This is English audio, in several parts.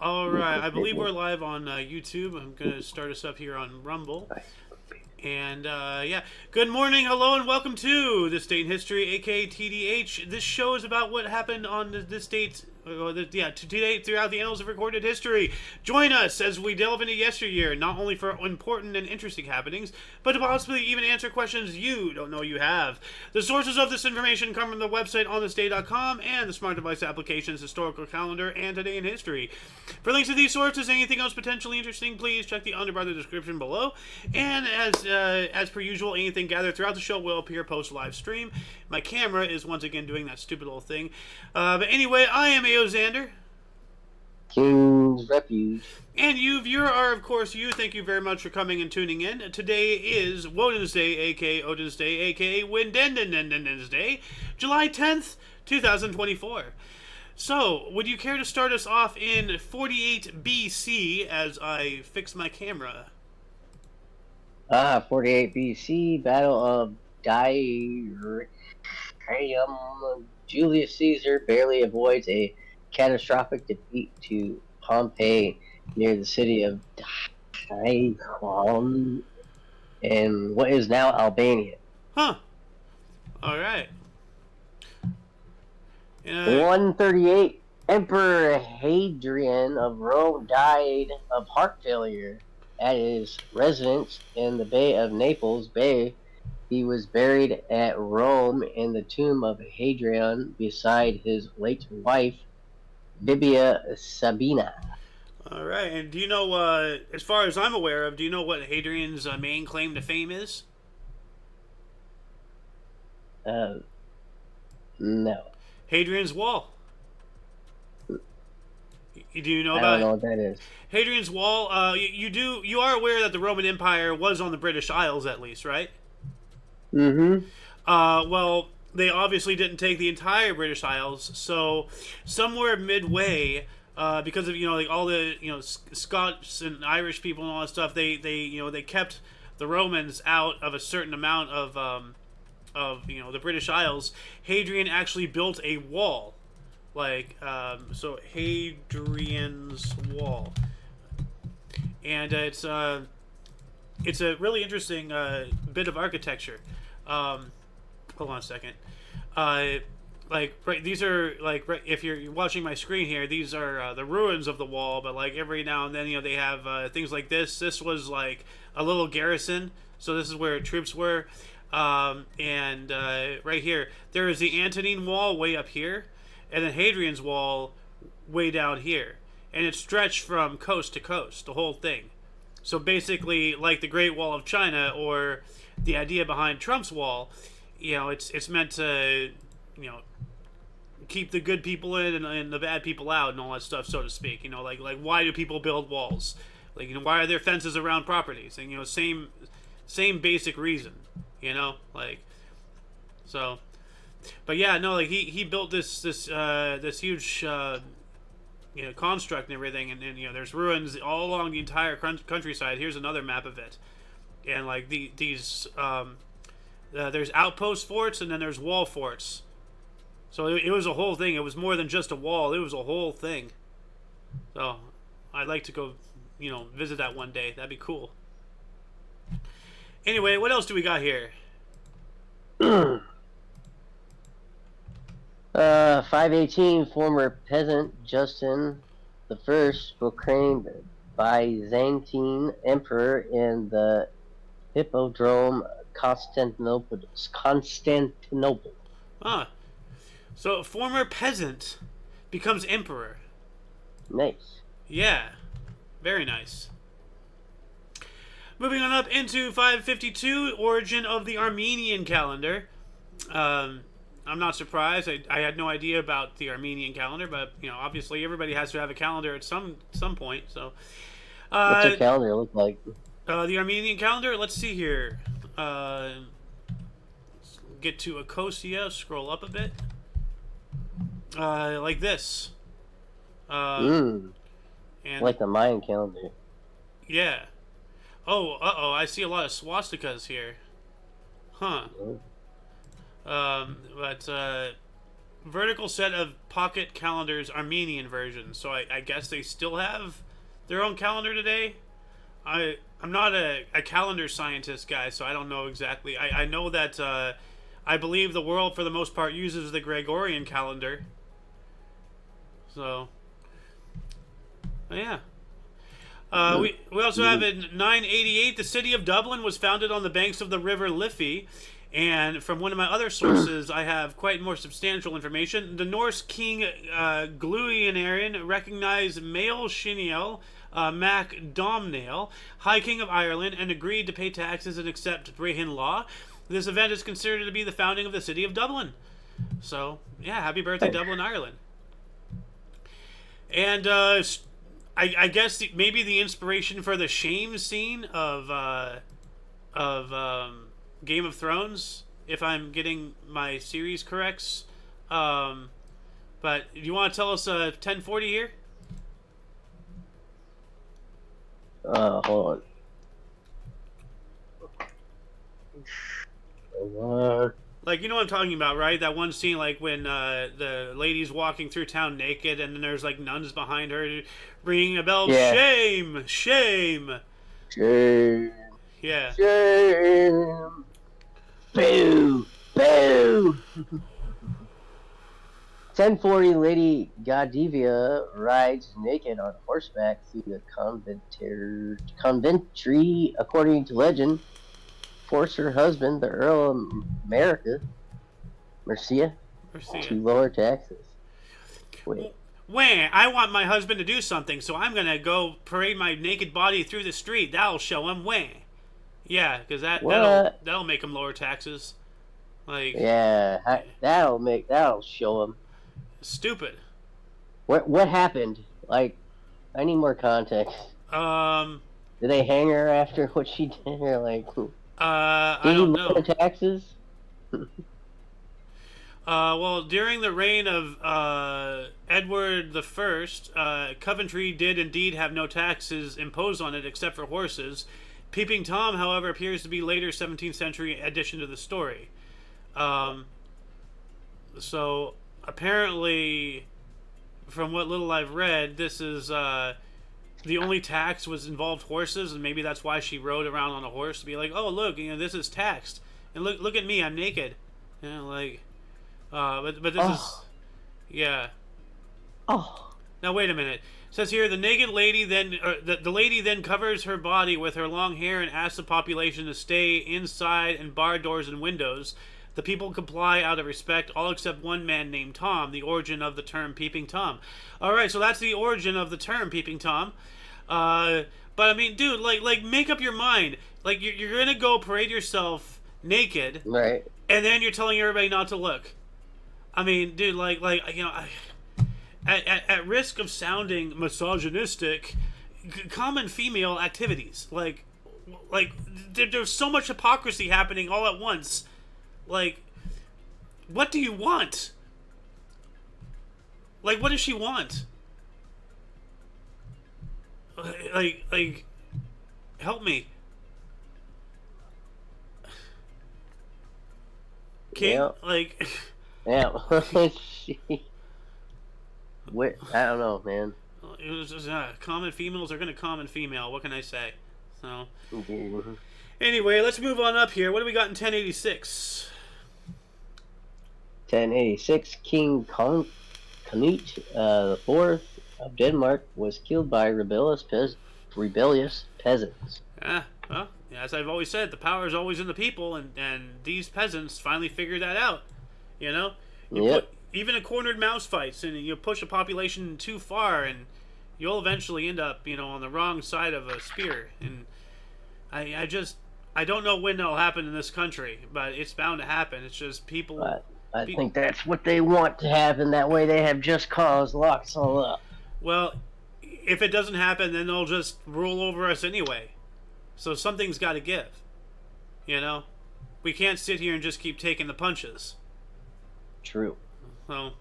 All right, I believe we're live on YouTube. I'm going to start us up here on Rumble. And yeah, good morning, hello, and welcome to This Date in History, aka TDH. This show is about what happened on this date, to date throughout the annals of recorded history. Join us as we delve into yesteryear, not only for important and interesting happenings, but to possibly even answer questions you don't know you have. The sources of this information come from the website onthisday.com and the smart device applications Historical Calendar and Today in History. For links to these sources and anything else potentially interesting, please check the underbar description below. And as per usual, anything gathered throughout the show will appear post live stream. My camera is once again doing that stupid little thing. But anyway, I am A.O. Xander. King's Refuge. And you, viewer, are of course you. Thank you very much for coming and tuning in. Today is Woden's Day, aka Odin's Day, aka Windendendendenden's Day, July 10th, 2024. So, would you care to start us off in 48 BC as I fix my camera? 48 BC, Battle of Dyrrhachium. Julius Caesar barely avoids a catastrophic defeat to Pompey near the city of Dyrrhachium in what is now Albania. Huh. Alright. 138, Emperor Hadrian of Rome died of heart failure at his residence in the Bay of Naples Bay. He was buried at Rome in the tomb of Hadrian beside his late wife, Bibia Sabina. All right, and do you know, as far as I'm aware of, do you know what Hadrian's main claim to fame is? No. Hadrian's Wall. Do you know I about don't know what that is. Hadrian's Wall? You are aware that the Roman Empire was on the British Isles, at least, right? Mm-hmm. Well, they obviously didn't take the entire British Isles, so somewhere midway, because of like all the Scots and Irish people and all that stuff, they kept the Romans out of a certain amount of the British Isles. Hadrian actually built a wall, so Hadrian's Wall, and it's a really interesting bit of architecture. Hold on a second. These are if you're watching my screen here, these are the ruins of the wall. But every now and then, they have things like this. This was like a little garrison, so this is where troops were. And right here, there is the Antonine Wall way up here, and then Hadrian's Wall way down here, and it stretched from coast to coast, the whole thing. So basically, like the Great Wall of China, or the idea behind Trump's wall, it's meant to, keep the good people in and the bad people out and all that stuff, so to speak. Like why do people build walls? Why are there fences around properties? And same basic reason. So. But yeah, no, he built this huge construct and everything, and there's ruins all along the entire countryside. Here's another map of it, and there's outpost forts and then there's wall forts. So it was a whole thing. It was more than just a wall. It was a whole thing. So I'd like to go visit that one day. That'd be cool. Anyway, what else do we got here? 518, former peasant Justin the First proclaimed Byzantine emperor in the Hippodrome, Constantinople. Ah, so former peasant becomes emperor. Nice. Yeah, very nice. Moving on up into 552, origin of the Armenian calendar. I'm not surprised. I had no idea about the Armenian calendar, but obviously everybody has to have a calendar at some point. So, what's your calendar look like? The Armenian calendar. Let's see here. Get to Ecosia. Scroll up a bit. Like this. And like the Mayan calendar. Yeah. Oh, I see a lot of swastikas here. Huh. But vertical set of pocket calendars, Armenian version. So I guess they still have their own calendar today. I'm not a calendar scientist guy, so I don't know exactly. I know that I believe the world for the most part uses the Gregorian calendar. So yeah. We also have in 988, the city of Dublin was founded on the banks of the river Liffey. And from one of my other sources, I have quite more substantial information. The Norse king Gluinerin recognized Mael Shiniel Mac Domhnaill, High King of Ireland, and agreed to pay taxes and accept Brehon law. This event is considered to be the founding of the city of Dublin. So, yeah, happy birthday, Dublin, Ireland. And I guess maybe the inspiration for the shame scene of Game of Thrones, if I'm getting my series correct. But you want to tell us 1040 here? Hold on. Like, you know what I'm talking about, right? That one scene, like, when the lady's walking through town naked, and then there's, like, nuns behind her ringing a bell. Yeah. Shame! Shame! Shame! Yeah. Shame! Boo! Boo! 1040, Lady Godiva rides naked on horseback through the conventry, according to legend. Force her husband, the Earl of Mercia, to lower taxes. Wait. When I want my husband to do something, so I'm gonna go parade my naked body through the street. That'll show him when. Yeah, because that'll make him lower taxes. Like, yeah, that'll show him. Stupid. What happened? Like, I need more context. Did they hang her after what she did? Or like, I don't know. Taxes? Well, during the reign of Edward I, Coventry did indeed have no taxes imposed on it except for horses. Peeping Tom, however, appears to be later 17th century addition to the story. So apparently, from what little I've read, this is the only tax was involved horses, and maybe that's why she rode around on a horse to be like, oh look, this is taxed, and look at me, I'm naked, like, but this is, yeah. Oh. Now wait a minute. It says here the naked lady then, the lady then covers her body with her long hair and asks the population to stay inside and bar doors and windows. The people comply out of respect, all except one man named Tom, the origin of the term Peeping Tom. Alright, so that's the origin of the term Peeping Tom. But I mean, dude, like make up your mind. Like, you're gonna go parade yourself naked. Right. And then you're telling everybody not to look. I mean, dude, at risk of sounding misogynistic, common female activities. Like there's so much hypocrisy happening all at once. Like, what do you want? Like, what does she want? Like, help me. King? Yeah. Like... Yeah. What? I don't know, man. It was just, common females are gonna common female. What can I say? So... Anyway, let's move on up here. What do we got in 1086? 1086, King Canute IV of Denmark was killed by rebellious peasants. Well, as I've always said, the power is always in the people, and these peasants finally figured that out. You Yep. put even a cornered mouse fights, and you push a population too far, and you'll eventually end up, on the wrong side of a spear. And I don't know when that'll happen in this country, but it's bound to happen. It's just people... I think that's what they want to happen. That way they have just cause lock us all up. Well, if it doesn't happen, then they'll just rule over us anyway. So something's got to give. We can't sit here and just keep taking the punches. True. So...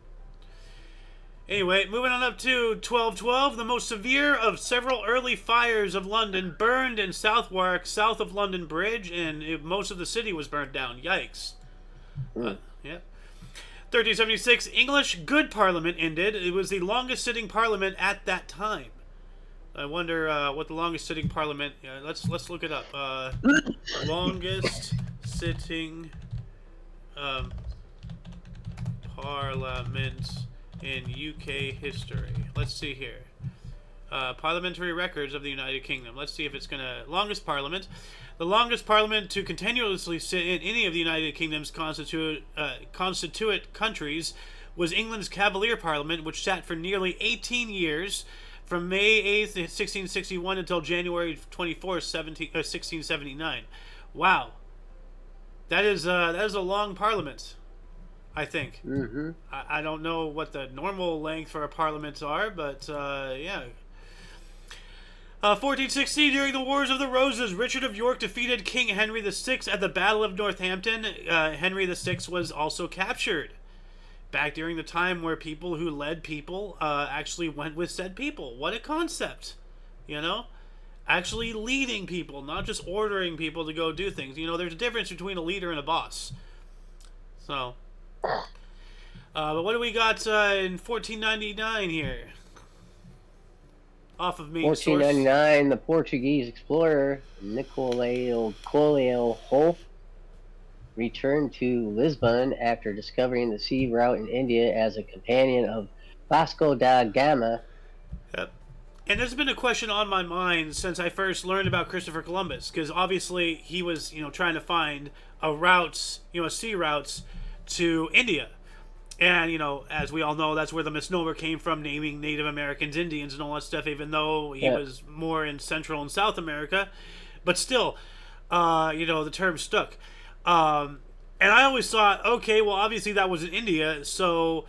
Anyway, moving on up to 1212, the most severe of several early fires of London burned in Southwark, south of London Bridge, and most of the city was burned down. Yikes. Yeah. 1376, English Good Parliament ended. It was the longest sitting parliament at that time. I wonder what the longest sitting parliament. Let's look it up. Longest sitting parliament in UK history. Let's see here. Parliamentary records of the United Kingdom. Let's see if it's gonna longest parliament. The longest parliament to continuously sit in any of the United Kingdom's constituent countries was England's Cavalier Parliament, which sat for nearly 18 years, from May 8th, 1661 until January 24th, 1679. Wow. That is a long parliament, I think. Mm-hmm. I don't know what the normal length for a parliament are, but yeah. 1460, during the Wars of the Roses, Richard of York defeated King Henry VI at the Battle of Northampton. Henry VI was also captured. Back during the time where people who led people actually went with said people. What a concept, you know? Actually leading people, not just ordering people to go do things. You know, there's a difference between a leader and a boss. So, but what do we got in 1499 here? Off of me. 1499, the Portuguese explorer Nicolau Coelho returned to Lisbon after discovering the sea route in India as a companion of Vasco da Gama. Yep. And there's been a question on my mind since I first learned about Christopher Columbus, because obviously he was, trying to find sea routes to India. And, as we all know, that's where the misnomer came from, naming Native Americans Indians and all that stuff, even though he was more in Central and South America. But still, the term stuck. And I always thought, okay, well, obviously that was in India, so,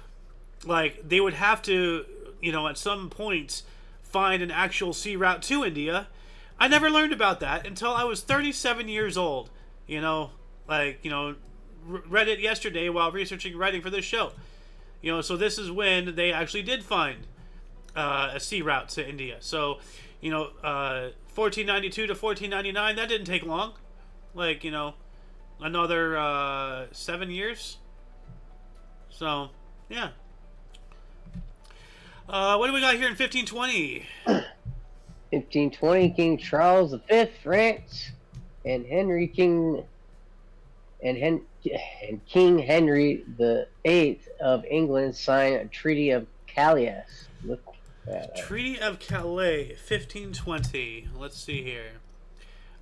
they would have to, at some point find an actual sea route to India. I never learned about that until I was 37 years old, read it yesterday while writing for this show. So this is when they actually did find a sea route to India. So, 1492 to 1499, that didn't take long. Another 7 years. So, yeah. What do we got here in 1520? 1520, King Charles V, France, and King Henry VIII of England signed a Treaty of Calais. Treaty of Calais, 1520. Let's see here.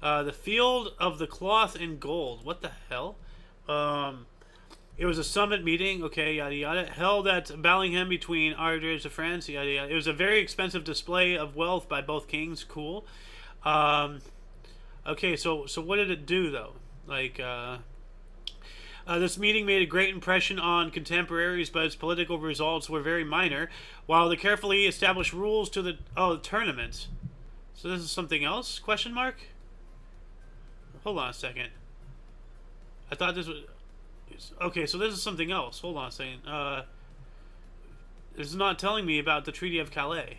The Field of the Cloth and Gold. What the hell? It was a summit meeting, okay, yada yada, held at Bellingham between Ardes of France, yada yada. It was a very expensive display of wealth by both kings. Cool. Okay, so what did it do though? This meeting made a great impression on contemporaries, but its political results were very minor. While the carefully established rules to the tournament. So this is something else? Question mark? Hold on a second. I thought this was... Okay, so this is something else. Hold on a second. This is not telling me about the Treaty of Calais.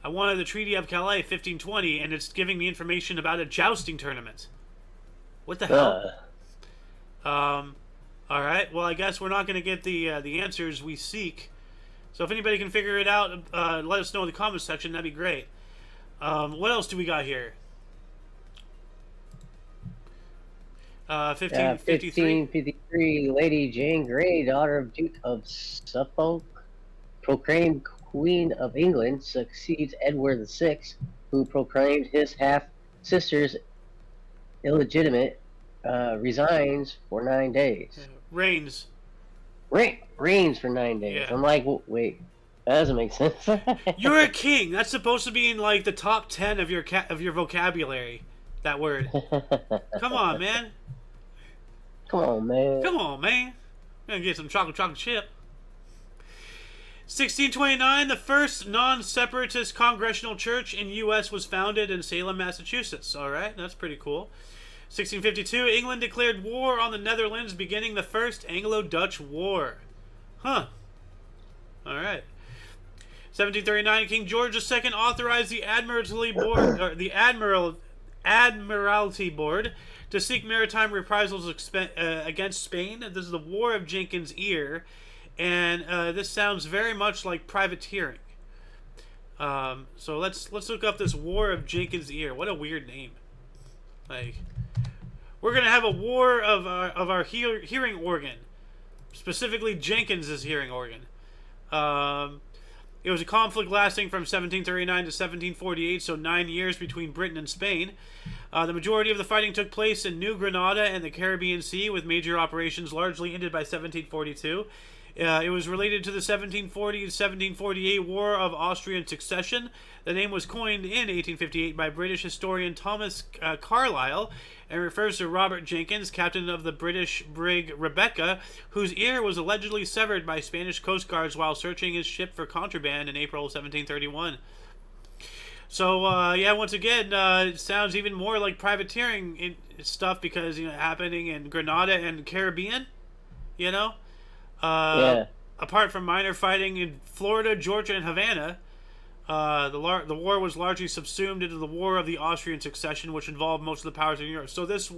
I wanted the Treaty of Calais 1520, and it's giving me information about a jousting tournament. What the hell? Alright, well, I guess we're not going to get the answers we seek. So if anybody can figure it out, let us know in the comments section. That'd be great. What else do we got here? 1553. 1553, Lady Jane Grey, daughter of Duke of Suffolk, proclaimed Queen of England, succeeds Edward VI, who proclaimed his half-sisters illegitimate, resigns for 9 days. Reigns. Reigns for 9 days. Yeah. I'm like, wait, that doesn't make sense. You're a king. That's supposed to be in the top 10 of your vocabulary. That word. Come on, man. Come on, man. I'm gonna get some chocolate chip. 1629, the first non-separatist congregational church in U.S. was founded in Salem, Massachusetts. All right, that's pretty cool. 1652, England declared war on the Netherlands, beginning the First Anglo-Dutch War. Huh. All right. 1739, King George II authorized the Admiralty Board to seek maritime reprisals against Spain. This is the War of Jenkins' Ear. and this sounds very much like privateering. So let's look up this War of Jenkins' Ear. What a weird name. Like, we're gonna have a war of our hearing organ, specifically Jenkins' hearing organ. It was a conflict lasting from 1739 to 1748, so 9 years between Britain and Spain. The majority of the fighting took place in New Granada and the Caribbean Sea, with major operations largely ended by 1742. It was related to the 1740 to 1748 War of Austrian Succession. The name was coined in 1858 by British historian Thomas Carlyle and refers to Robert Jenkins, captain of the British brig Rebecca, whose ear was allegedly severed by Spanish coast guards while searching his ship for contraband in April 1731. So, yeah, once again, it sounds even more like privateering stuff because, happening in Grenada and Caribbean, Yeah. Apart from minor fighting in Florida, Georgia, and Havana, the war was largely subsumed into the War of the Austrian Succession, which involved most of the powers in Europe. So this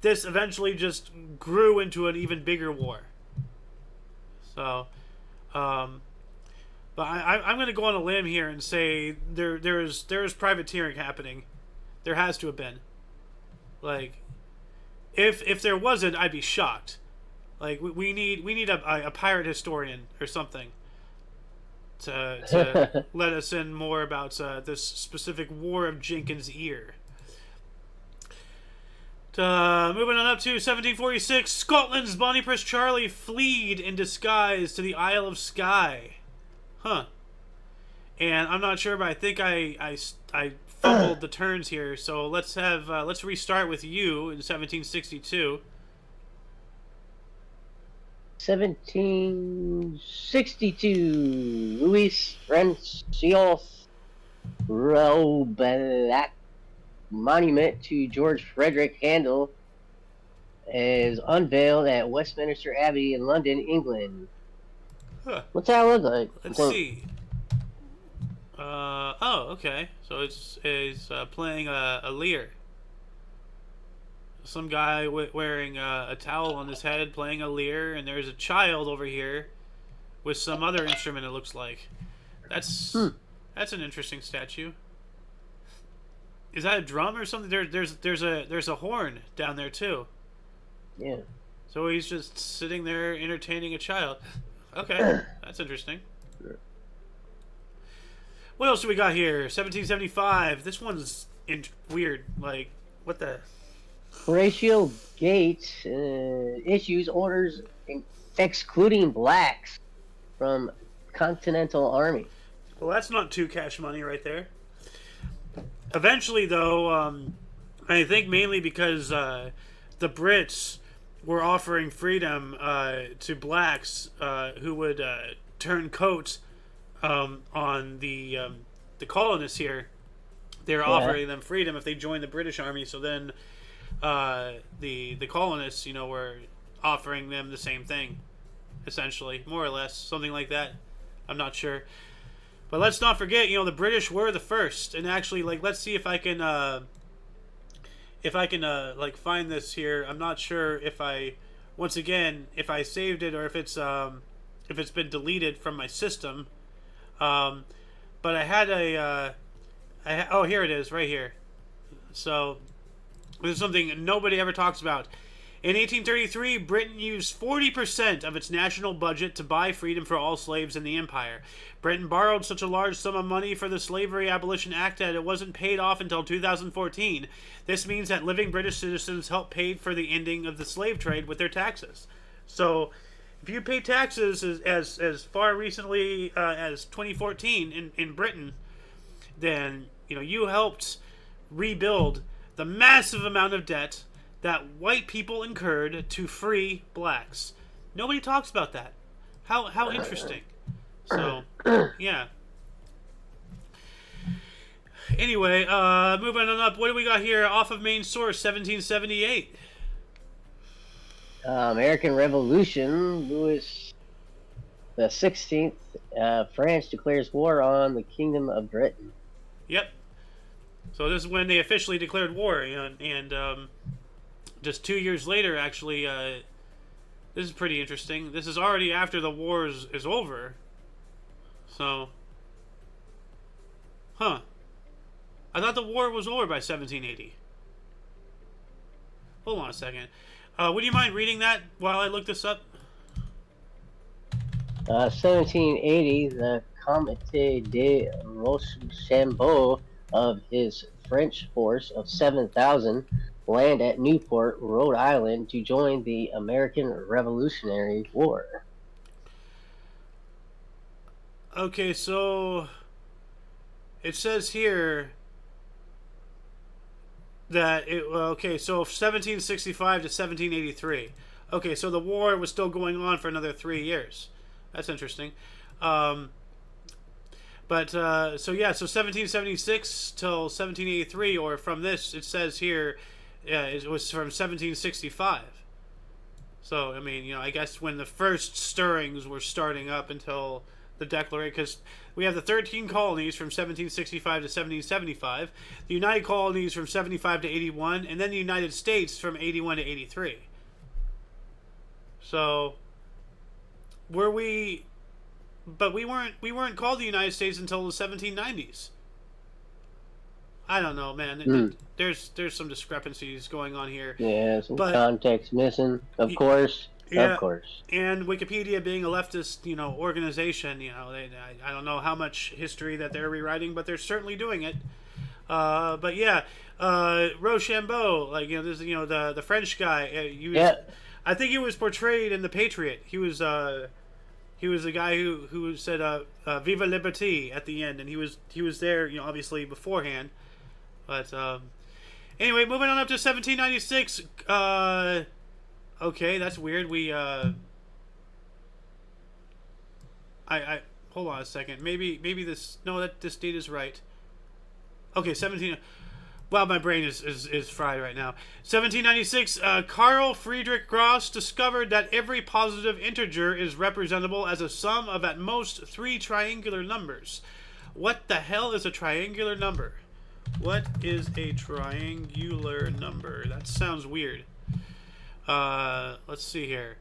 eventually just grew into an even bigger war. So, but I'm going to go on a limb here and say there is privateering happening. There has to have been. Like, if there wasn't, I'd be shocked. Like, we need a pirate historian or something to let us in more about this specific War of Jenkins' Ear. Moving on up to 1746, Scotland's Bonnie Prince Charlie fled in disguise to the Isle of Skye. Huh. And I'm not sure, but I think I fumbled the turns here. So let's restart with you in 1762. 1762, Louis Francois Horseback monument to George Frederick Handel is unveiled at Westminster Abbey in London, England. Huh. What's that look like? Let's see. Oh, okay. So it's playing a lyre. Some guy wearing a towel on his head playing a lyre, and there's a child over here with some other instrument. It looks like that's an interesting statue. Is that a drum or something? There's a horn down there too. Yeah. So he's just sitting there entertaining a child. Okay, that's interesting. What else do we got here? 1775. This one's weird. Like, what the? Horatio Gates issues orders excluding blacks from Continental Army. Well, that's not too cash money right there. Eventually, though, I think mainly because the Brits were offering freedom to blacks who would turn coat on the colonists here. They were offering them freedom if they joined the British Army. So then the colonists, were offering them the same thing, essentially, more or less, something like that. I'm not sure. But let's not forget, the British were the first. And actually, let's see if I can find this here. I'm not sure if I saved it or if it's been deleted from my system. But I had here it is, right here. So this is something nobody ever talks about. In 1833, Britain used 40% of its national budget to buy freedom for all slaves in the empire. Britain borrowed such a large sum of money for the Slavery Abolition Act that it wasn't paid off until 2014. This means that living British citizens helped pay for the ending of the slave trade with their taxes. So, if you pay taxes as far recently as 2014 in Britain, then you helped rebuild the massive amount of debt that white people incurred to free blacks. Nobody talks about that. How interesting. So, yeah. Anyway, moving on up. What do we got here? Off of main source, 1778. American Revolution. Louis the 16th. France declares war on the Kingdom of Britain. Yep. So this is when they officially declared war, and just 2 years later, actually, This is pretty interesting. This is already after the war is over. So, huh. I thought the war was over by 1780. Hold on a second. Would you mind reading that while I look this up? 1780, the Comité de Rochambeau of his French force of 7,000 land at Newport, Rhode Island to join the American Revolutionary War. Okay, so it says here that so 1765 to 1783. Okay, so the war was still going on for another 3 years. That's interesting. So 1776 till 1783, or from this, it says here, it was from 1765. So, I mean, I guess when the first stirrings were starting up until the Declaration, because we have the 13 colonies from 1765 to 1775, the United Colonies from 75 to 81, and then the United States from 81 to 83. So, but we weren't called the United States until the 1790s. I don't know, man. There's some discrepancies going on here. Yeah, some context missing, of course. Yeah, of course. And Wikipedia being a leftist, organization, I don't know how much history that they're rewriting, but they're certainly doing it. But yeah, Rochambeau, this, the French guy. I think he was portrayed in The Patriot. He was the guy who said "Vive la Liberté" at the end, and he was there, obviously beforehand. But anyway, moving on up to 1796. Okay, that's weird. We I hold on a second. Maybe this this date is right. Okay, 17. Wow, my brain is fried right now. 1796, Carl Friedrich Gauss discovered that every positive integer is representable as a sum of at most 3 triangular numbers. What the hell is a triangular number? What is a triangular number? That sounds weird. Let's see here.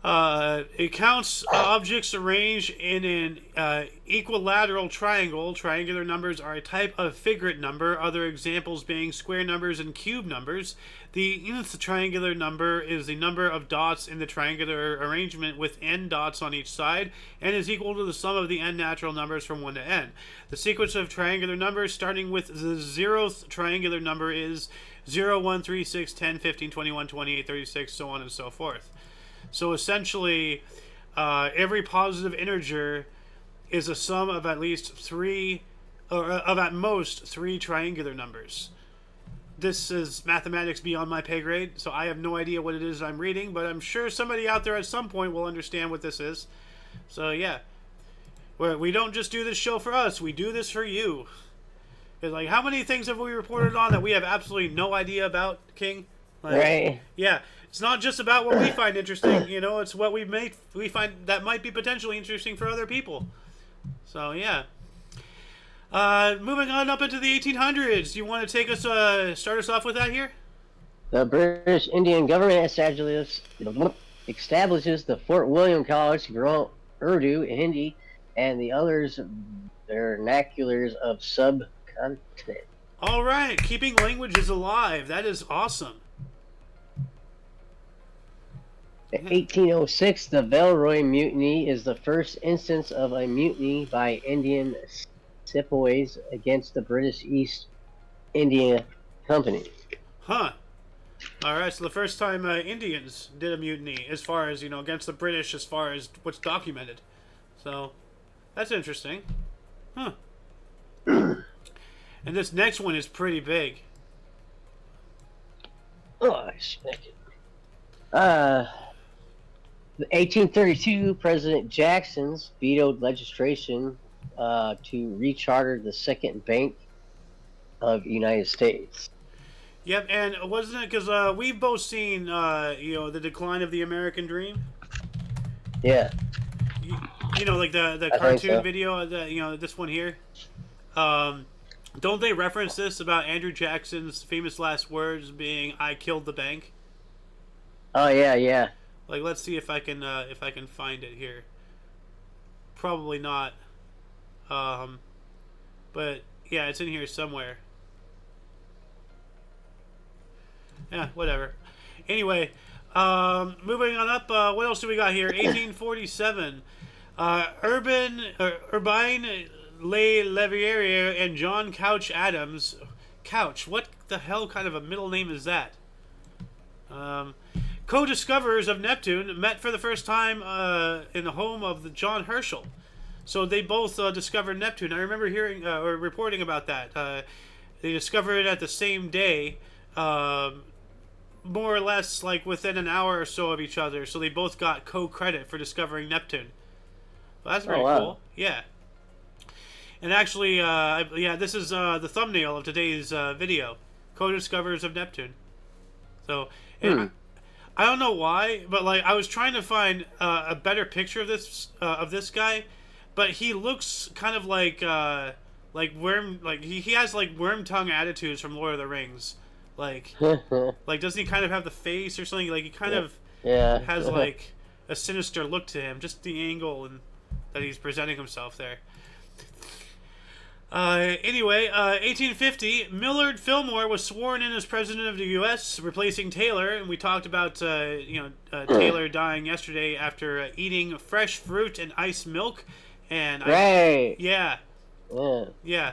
It counts objects arranged in an equilateral triangle. Triangular numbers are a type of figurate number, other examples being square numbers and cube numbers. The nth triangular number is the number of dots in the triangular arrangement with n dots on each side and is equal to the sum of the n natural numbers from 1 to n. The sequence of triangular numbers starting with the 0th triangular number is 0, 1, 3, 6, 10, 15, 21, 28, 36, so on and so forth. So essentially, every positive integer is a sum of at least 3, or of at most 3 triangular numbers. This is mathematics beyond my pay grade, so I have no idea what it is I'm reading, but I'm sure somebody out there at some point will understand what this is. So yeah, we don't just do this show for us, we do this for you. It's like, how many things have we reported on that we have absolutely no idea about, King? Right. Yeah. It's not just about what we find interesting, it's what we find that might be potentially interesting for other people. So, yeah. Moving on up into the 1800s. Do you want to take us, start us off with that here? The British Indian government establishes the Fort William College to grow Urdu, Hindi, and the others vernaculars of subcontinent. All right. Keeping languages alive. That is awesome. 1806, the Villeroy Mutiny is the first instance of a mutiny by Indian sepoys against the British East India Company. Huh. All right, so the first time Indians did a mutiny, as far as, against the British, as far as what's documented. So, that's interesting. Huh. And this next one is pretty big. Oh, shit. 1832, President Jackson's vetoed legislation to recharter the Second Bank of the United States. Yep, and wasn't it because we've both seen, the decline of the American dream? Yeah. Like the cartoon video, this one here. Don't they reference this about Andrew Jackson's famous last words being, "I killed the bank"? Oh, yeah. Like, let's see if I can find it here. Probably not. But yeah, it's in here somewhere. Yeah, whatever. Anyway, moving on up. What else do we got here? 1847. Urbine Le Leverrier and John Couch Adams. Couch. What the hell kind of a middle name is that? Co-discoverers of Neptune met for the first time in the home of the John Herschel. So they both discovered Neptune. I remember hearing or reporting about that. They discovered it at the same day, more or less like within an hour or so of each other. So they both got co-credit for discovering Neptune. Well, that's pretty cool. Yeah. And actually, yeah, this is the thumbnail of today's video. Co-discoverers of Neptune. So, I don't know why, but like I was trying to find a better picture of this guy, but he looks kind of like worm, like he has like worm tongue attitudes from Lord of the Rings, like doesn't he kind of have the face or something? Like he kind of has like a sinister look to him, just the angle and that he's presenting himself there. Anyway, 1850, Millard Fillmore was sworn in as president of the U.S., replacing Taylor, and we talked about, Taylor dying yesterday after eating fresh fruit and iced milk, and yeah,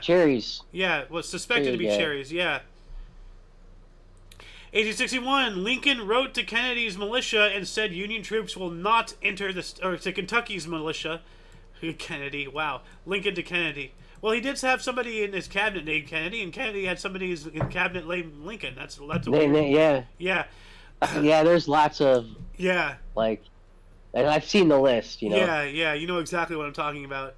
cherries. Yeah, was suspected to be cherries. Yeah. 1861, Lincoln wrote to Kennedy's militia and said Union troops will not enter to Kentucky's militia. Kennedy, wow, Lincoln to Kennedy. Well, he did have somebody in his cabinet named Kennedy, and Kennedy had somebody in cabinet named Lincoln. That's a weird. Yeah. Yeah, there's lots of like, and I've seen the list. Yeah, you know exactly what I'm talking about.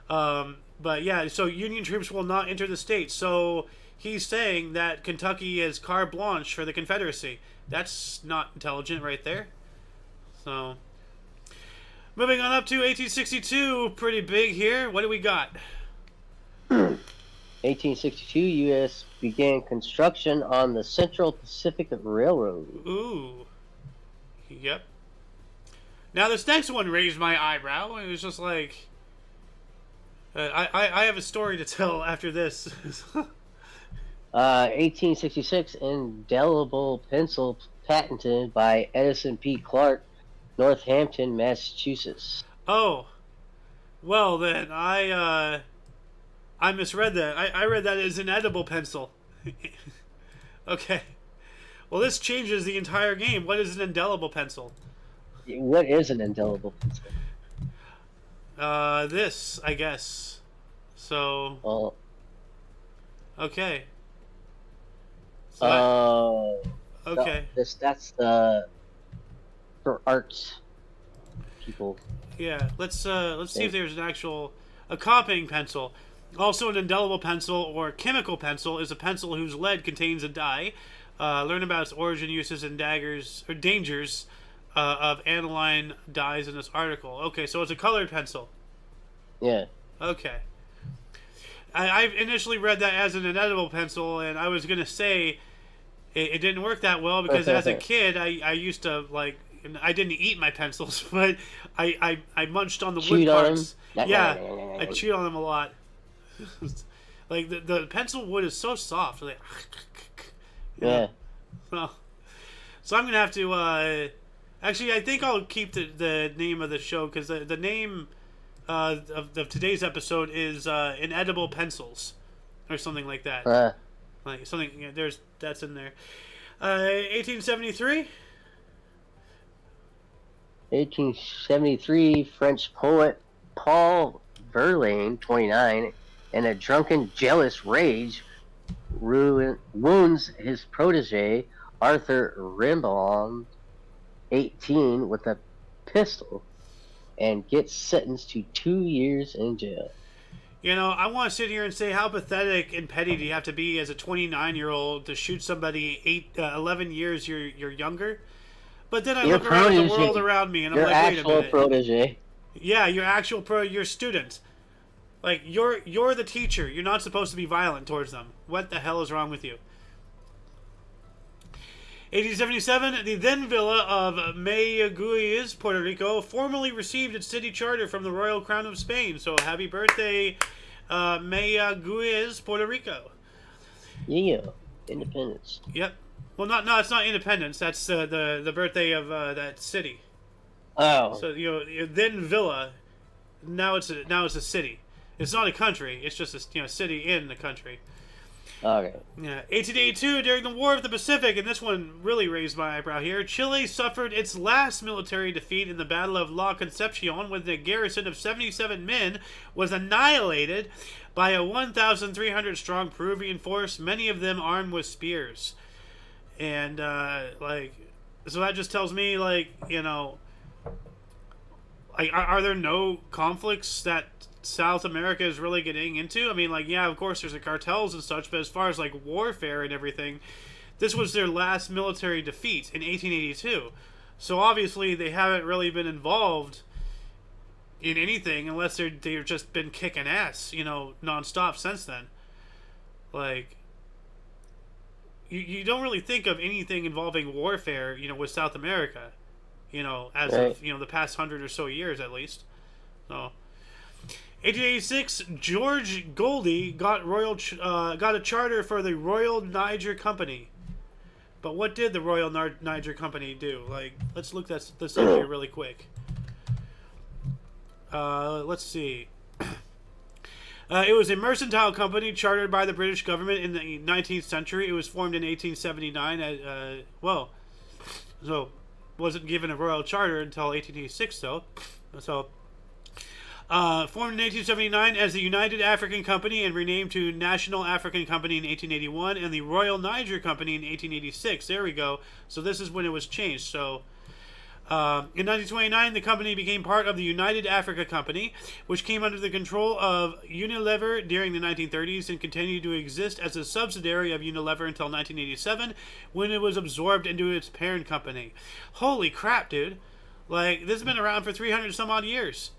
But yeah, so Union troops will not enter the state. So he's saying that Kentucky is carte blanche for the Confederacy. That's not intelligent, right there. So, moving on up to 1862, pretty big here. What do we got? 1862, U.S. began construction on the Central Pacific Railroad. Ooh. Yep. Now this next one raised my eyebrow. It was just like... I have a story to tell after this. 1866, indelible pencil patented by Edison P. Clark, Northampton, Massachusetts. Oh. Well, then, I misread that. I read that as inedible pencil. Okay. Well, this changes the entire game. What is an indelible pencil? What is an indelible pencil? This, I guess. So. Well. Okay. So okay. No, that's the for arts people. Yeah. Let's see if there's a copying pencil. Also, an indelible pencil or chemical pencil is a pencil whose lead contains a dye. Learn about its origin, uses, and dangers of aniline dyes in this article. Okay, so it's a colored pencil. Yeah. Okay. I initially read that as an inedible pencil, and I was going to say it didn't work that well because as a kid, I used to, like, I didn't eat my pencils, but I munched on the wood parts. Yeah, I chewed on them a lot. Like the pencil wood is so soft, like, yeah. So I'm gonna have to. Actually, I think I'll keep the name of the show because the name of today's episode is Inedible Pencils, or something like that. Like something. Yeah, that's in there. 1873. 1873, French poet Paul Verlaine, 29. In a drunken, jealous rage, wounds his protege, Arthur Rimbaud, 18, with a pistol, and gets sentenced to 2 years in jail. You know, I want to sit here and say how pathetic and petty do you have to be as a 29-year-old to shoot somebody 11 years you're younger? But then I look around the world around me, and I'm like, wait a minute. Your actual protege. Yeah, your student. Like, you're the teacher. You're not supposed to be violent towards them. What the hell is wrong with you? 1877, the then villa of Mayagüez, Puerto Rico, formally received its city charter from the Royal Crown of Spain. So happy birthday, Mayagüez, Puerto Rico. Yeah, independence. Yep. Well, no, it's not independence. That's the birthday of that city. Oh. So then villa, now it's a city. It's not a country. It's just a city in the country. Okay. Yeah. 1882, during the War of the Pacific, and this one really raised my eyebrow here. Chile suffered its last military defeat in the Battle of La Concepcion, when the garrison of 77 men was annihilated by a 1,300 strong Peruvian force, many of them armed with spears. And so that just tells me, are there no conflicts that South America is really getting into? I mean, yeah, of course there's the cartels and such, but as far as warfare and everything, this was their last military defeat in 1882. So obviously they haven't really been involved in anything unless they've just been kicking ass, nonstop since then. You don't really think of anything involving warfare, with South America, as of the past 100 or so years at least. So, 1886, George Goldie got a charter for the Royal Niger Company. But what did the Royal Niger Company do? Let's look this up here really quick. Let's see. It was a mercantile company chartered by the British government in the 19th century. It was formed in 1879. So wasn't given a royal charter until 1886, though. So, formed in 1879 as the United African Company and renamed to National African Company in 1881, and the Royal Niger Company in 1886. There we go. So this is when it was changed. So, in 1929, the company became part of the United Africa Company, which came under the control of Unilever during the 1930s and continued to exist as a subsidiary of Unilever until 1987, when it was absorbed into its parent company. Holy crap, dude. This has been around for 300 some odd years.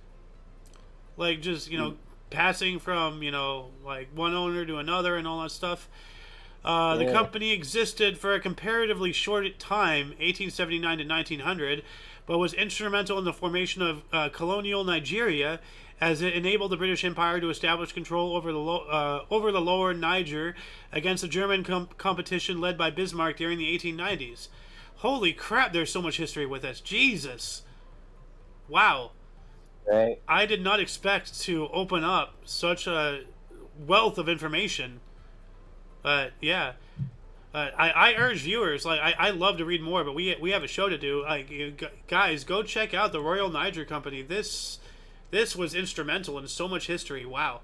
Passing from, one owner to another and all that stuff. The company existed for a comparatively short time, 1879 to 1900, but was instrumental in the formation of colonial Nigeria, as it enabled the British Empire to establish control over the lower Niger against the German competition led by Bismarck during the 1890s. Holy crap, there's so much history with this. Jesus. Wow. Right. I did not expect to open up such a wealth of information. But yeah, I urge viewers. I love to read more, but we have a show to do. Guys, go check out the Royal Niger Company. This was instrumental in so much history. Wow.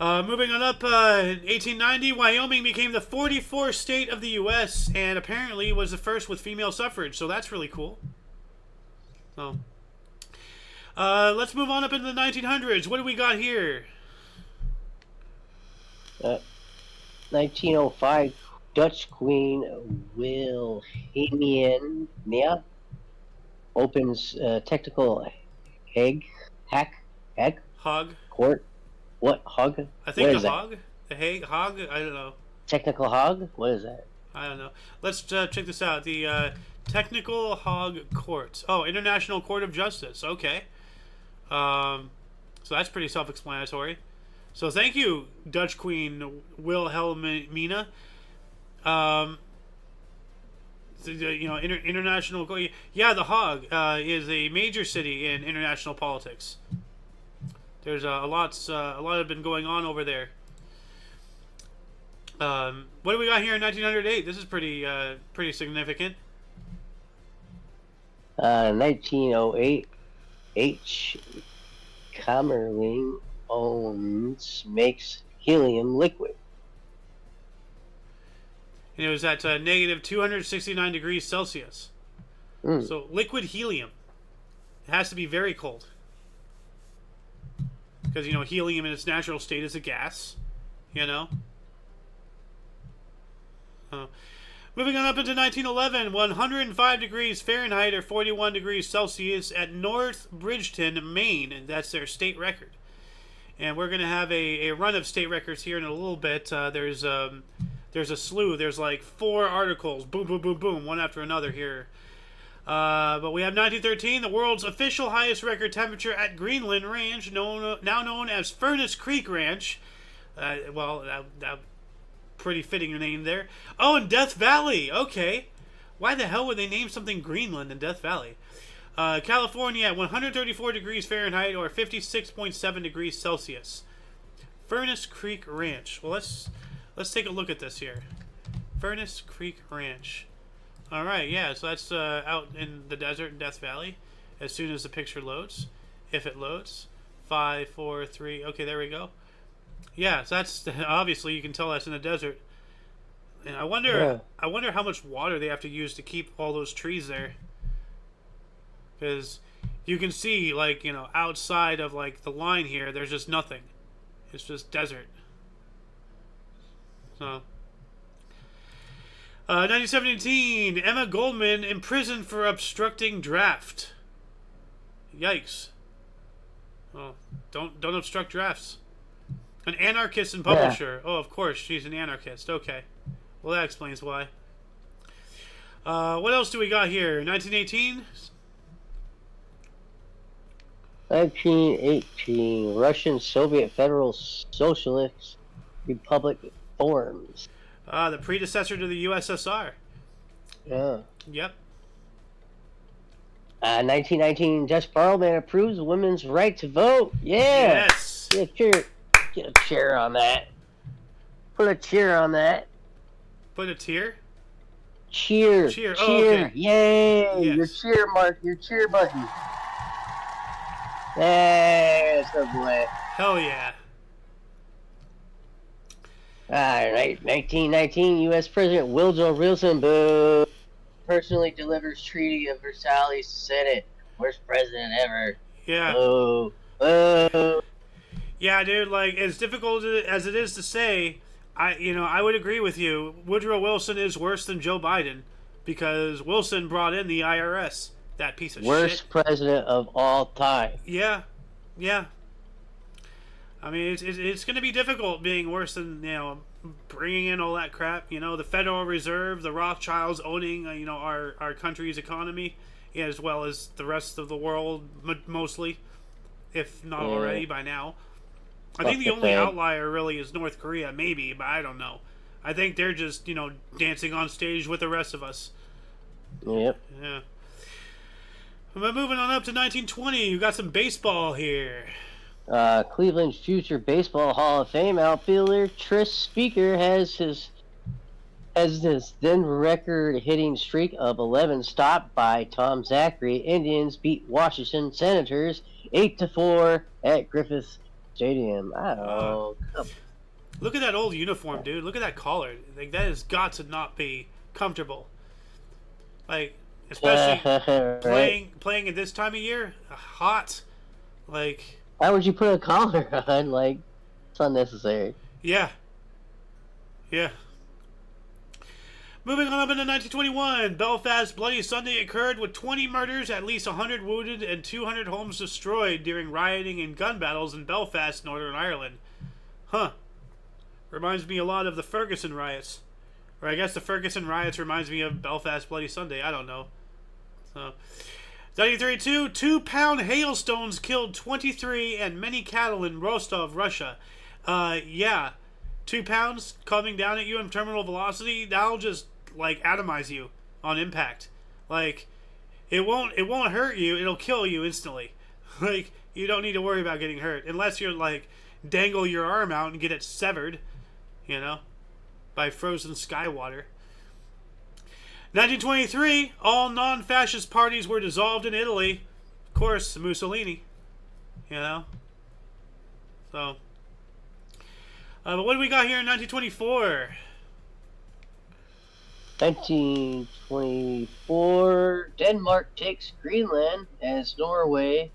Moving on up, 1890, Wyoming became the 44th state of the U.S. and apparently was the first with female suffrage. So that's really cool. So, let's move on up into the 1900s. What do we got here? 1905, Dutch Queen Wilhelmina opens technical Hog court. What hog? I think the hog, the Hague hog. I don't know. Technical hog. What is that? I don't know. Let's check this out. The Technical Hog Court. Oh, International Court of Justice. Okay. So that's pretty self-explanatory. So thank you, Dutch Queen Wilhelmina. International. Yeah, The Hague is a major city in international politics. There's a lot have been going on over there. What do we got here in 1908? This is pretty significant. 1908, H. Kamerling makes helium liquid. And it was at negative 269 degrees Celsius. So liquid helium. It has to be very cold. Because, helium in its natural state is a gas. Moving on up into 1911, 105 degrees Fahrenheit or 41 degrees Celsius at North Bridgeton, Maine. And that's their state record. And we're going to have a run of state records here in a little bit. There's There's a slew. There's like 4 articles. Boom, boom, boom, boom. One after another here. But we have 1913, the world's official highest record temperature at Greenland Ranch, now known as Furnace Creek Ranch. Pretty fitting name there. Oh, and Death Valley. Okay. Why the hell would they name something Greenland in Death Valley? California at 134 degrees Fahrenheit or 56.7 degrees Celsius. Furnace Creek Ranch. Well, let's take a look at this here. Furnace Creek Ranch. All right, yeah, so that's out in the desert in Death Valley. As soon as the picture loads, if it loads, 5, 4, 3. Okay, there we go. Yeah, so that's obviously you can tell that's in the desert. And I wonder how much water they have to use to keep all those trees there. Because you can see, like, you know, outside of like the line here, there's just nothing. It's just desert. So, 1917, Emma Goldman imprisoned for obstructing draft. Yikes! Oh, don't obstruct drafts. An anarchist and publisher. Yeah. Oh, of course, she's an anarchist. Okay, well that explains why. What else do we got here? 1918. 1918, Russian Soviet Federal Socialist Republic forms. The predecessor to the USSR. Yeah. Yep. 1919, Judge Parliament approves women's right to vote. Yeah. Yes. Get a cheer on that. Put a cheer on that. Put a tear? Cheer. Cheer. Oh, okay. Yay. Yes. Your cheer mark. Your cheer button. That's the boy. Hell yeah. Alright, 1919, U.S. President Woodrow Wilson personally delivers Treaty of Versailles to Senate. Worst president ever. Yeah. Oh. Yeah, dude, like, as difficult as it is to say, I would agree with you. Woodrow Wilson is worse than Joe Biden because Wilson brought in the IRS. That piece of Worst shit. president of all time. Yeah. I mean, it's going to be difficult being worse than, you know, bringing in all that crap. You know, the Federal Reserve, the Rothschilds owning, you know, our country's economy, as well as the rest of the world, mostly, if not already by now. I think the only outlier really is North Korea, maybe, but I don't know. I think they're just, you know, dancing on stage with the rest of us. Yep. Yeah. But moving on up to 1920, you got some baseball here. Cleveland's future Baseball Hall of Fame outfielder Tris Speaker has his then record hitting streak of 11 stopped by Tom Zachary. Indians beat Washington Senators 8-4 at Griffith Stadium. I don't know. Look at that old uniform, dude. Look at that collar. Like, that has got to not be comfortable. Like, especially right. playing at this time of year, hot. Like, why would you put a collar on? Like, it's unnecessary. Yeah. Moving on up into 1921, Belfast Bloody Sunday occurred with 20 murders, at least 100 wounded, and 200 homes destroyed during rioting and gun battles in Belfast, Northern Ireland. Huh. Reminds me a lot of the Ferguson riots. Or I guess the Ferguson riots reminds me of Belfast Bloody Sunday. I don't know. So, 1932, 2-pound hailstones killed 23 and many cattle in Rostov, Russia. Yeah. 2 pounds coming down at you in terminal velocity, that'll just, like, atomize you on impact. Like, it won't hurt you, it'll kill you instantly. Like, you don't need to worry about getting hurt. Unless you're, like, dangle your arm out and get it severed, you know, by frozen sky water. 1923, all non-fascist parties were dissolved in Italy. Of course, Mussolini, you know. So, but what do we got here in 1924? 1924, Denmark takes Greenland as Norway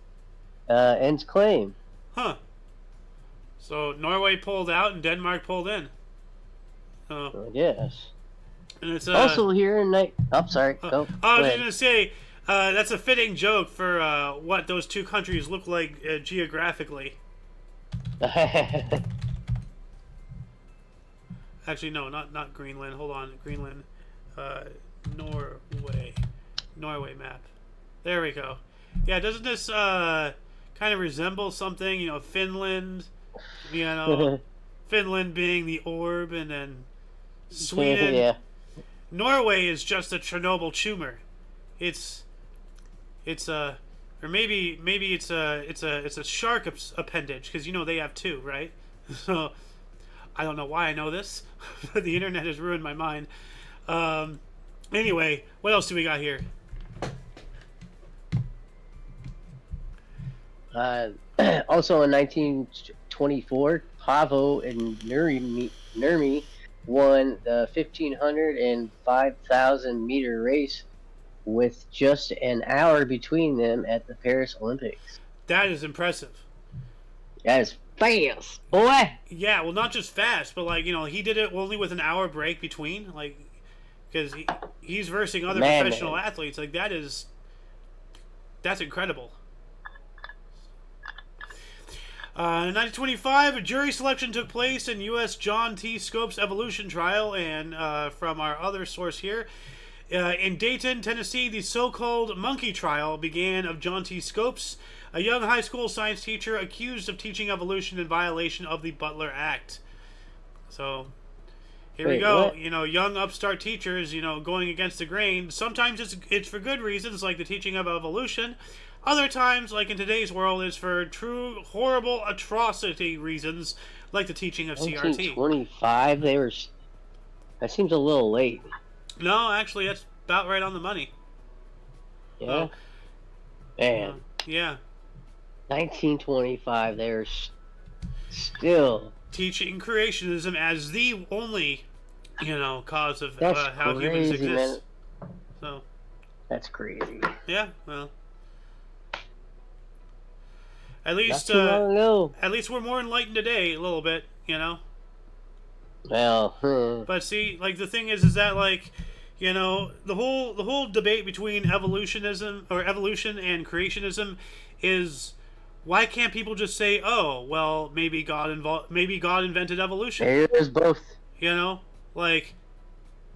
ends claim. Huh. So Norway pulled out and Denmark pulled in. I guess. And it's also here in I'm sorry. I was just gonna say that's a fitting joke for what those two countries look like geographically. Actually, no, not Greenland. Hold on, Greenland, Norway, Norway map. There we go. Yeah, doesn't this kind of resemble something? You know, Finland. You know, Finland being the orb, and then Sweden. Yeah. Norway is just a Chernobyl tumor. It's a, or maybe it's a shark appendage, because you know they have two, right? So I don't know why I know this, but the internet has ruined my mind. Anyway, what else do we got here? Also in 1924, Pavo and Nurmi won the 1,500 and 5,000 meter race with just an hour between them at the Paris Olympics. That is impressive. That is fast, boy. Yeah, well, not just fast, but like, you know, he did it only with an hour break between, like, because he's versing other professional athletes. Like, that's incredible. In 1925, a jury selection took place in U.S. John T. Scopes evolution trial, and from our other source here, in Dayton, Tennessee, the so-called monkey trial began of John T. Scopes, a young high school science teacher accused of teaching evolution in violation of the Butler Act. So, here we go. What? You know, young upstart teachers, you know, going against the grain. Sometimes it's for good reasons, like the teaching of evolution. Other times, like in today's world, is for true horrible atrocity reasons, like the teaching of CRT. 1925, they were. That seems a little late. No, actually, that's about right on the money. Yeah. Man. Yeah. 1925, they were still teaching creationism as the only, you know, cause of how humans exist. Man. So. That's crazy. Yeah. Well. At least we're more enlightened today, a little bit, you know. Well, but see, like the thing is that like, you know, the whole debate between evolution and creationism is, why can't people just say, oh, well, maybe God invented evolution? There's both. You know, like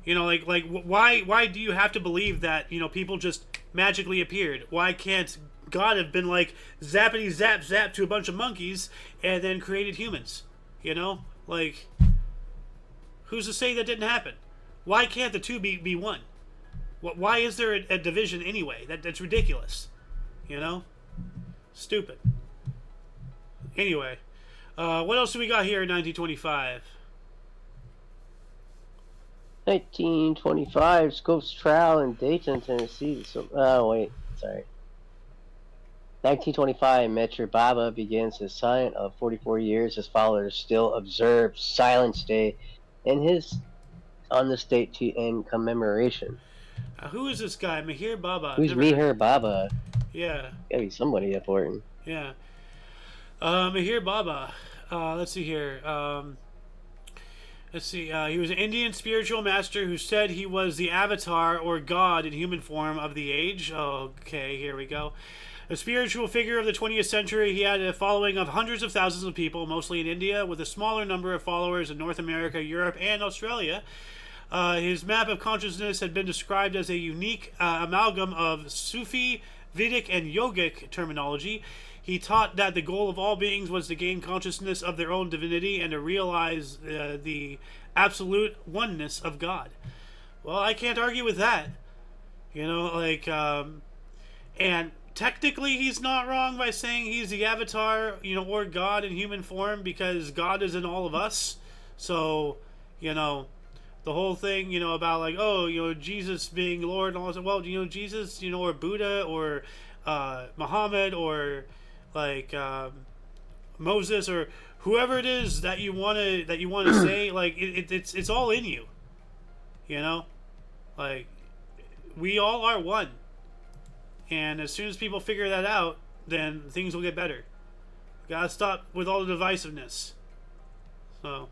why do you have to believe that, you know, people just magically appeared? Why can't God have been like zappity zap zap to a bunch of monkeys and then created humans? You know, like, who's to say that didn't happen? Why can't the two be one? Why is there a division anyway? That's ridiculous. You know, stupid. Anyway, what else do we got here in 1925? 1925, Scopes trial in Dayton, Tennessee. Oh wait, sorry. 1925, Metro Baba begins his silent of 44 years. His followers still observe Silence Day on this date in commemoration. Who is this guy? Meher Baba. Who's Meher Baba? Yeah. Gotta be somebody important. Yeah. Meher Baba. Let's see here. Let's see. He was an Indian spiritual master who said he was the avatar or God in human form of the age. Okay, here we go. A spiritual figure of the 20th century, he had a following of hundreds of thousands of people, mostly in India, with a smaller number of followers in North America, Europe, and Australia. His map of consciousness had been described as a unique amalgam of Sufi, Vedic, and yogic terminology. He taught that the goal of all beings was to gain consciousness of their own divinity and to realize the absolute oneness of God. Well, I can't argue with that. You know, like, and technically he's not wrong by saying he's the avatar, you know, or God in human form, because God is in all of us. So, you know, the whole thing, you know, about like, oh, you know, Jesus being Lord and all that. Well, you know, Jesus, you know, or Buddha or Muhammad or like Moses or whoever it is that you want to say, like it's all in you. You know, like we all are one. And as soon as people figure that out, then things will get better. Gotta stop with all the divisiveness. So,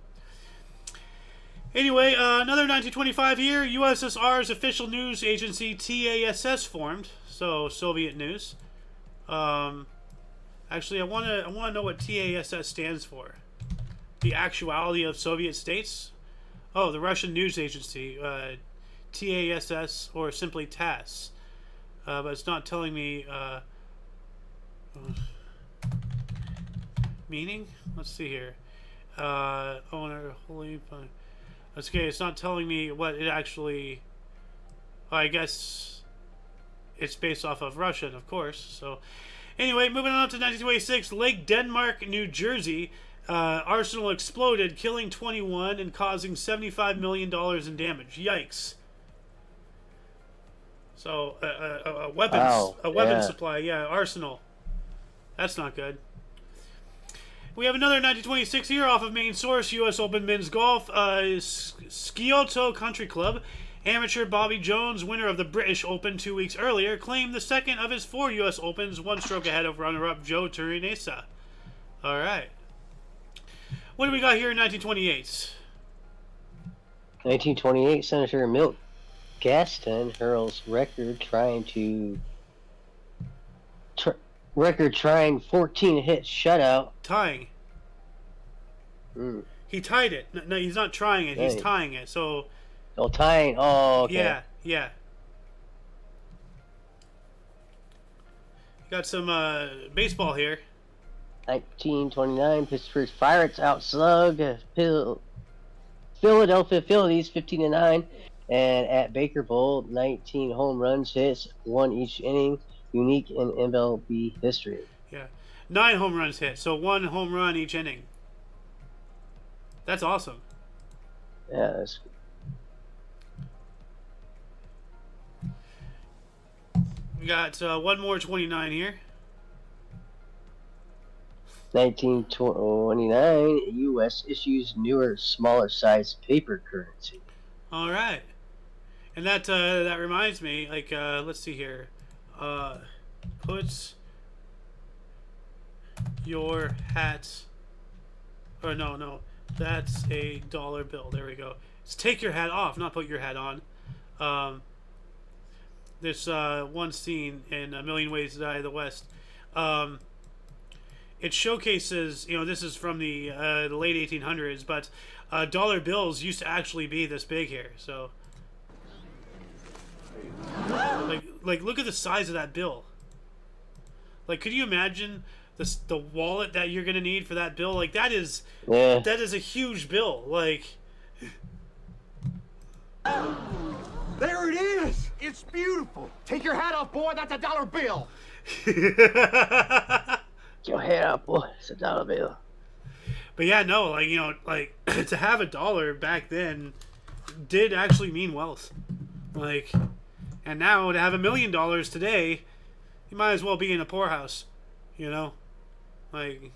anyway, another 1925 year, USSR's official news agency TASS formed. So, Soviet news. Actually, I want to know what TASS stands for. The actuality of Soviet states. Oh, the Russian news agency, TASS, or simply TASS. But it's not telling me meaning. Let's see here. Owner, holy. Okay, it's not telling me what it actually. I guess it's based off of Russian, of course. So, anyway, moving on to 1926, Lake Denmark, New Jersey. Arsenal exploded, killing 21 and causing $75 million in damage. Yikes. So, a weapons supply, yeah, arsenal. That's not good. We have another 1926 here off of main source, U.S. Open Men's Golf, Scioto Country Club. Amateur Bobby Jones, winner of the British Open 2 weeks earlier, claimed the second of his 4 U.S. Opens, 1 stroke ahead of runner-up Joe Turinesa. All right. What do we got here in 1928? 1928, Senator Milt Gaston hurls record trying 14 hit shutout. Tying. He tied it. No, he's not trying it. He's tying it. So. Oh, tying. Oh, okay. Yeah, yeah. Got some baseball here. 1929, Pittsburgh Pirates outslug Philadelphia Phillies 15-9, and at Baker Bowl, 19 home runs hits, 1 each inning, unique in MLB history. Yeah, 9 home runs hit, so 1 home run each inning. That's awesome. Yeah, that's good. We got one more 29 here. 1929, U.S. issues newer, smaller size paper currency. All right, and that reminds me. Like, let's see here. Puts your hat. Or no, that's a dollar bill. There we go. It's take your hat off, not put your hat on. This one scene in A Million Ways to Die in the West. It showcases, this is from the late 1800s, but dollar bills used to actually be this big here. So, like, look at the size of that bill. Like, could you imagine the wallet that you're gonna need for that bill? Like, that is a huge bill. Like, there it is. It's beautiful. Take your hat off, boy. That's a dollar bill. Your head up, boy. It's a dollar bill. But yeah, no, like, to have a dollar back then did actually mean wealth. Like, and now to have $1 million today, you might as well be in a poorhouse, Like,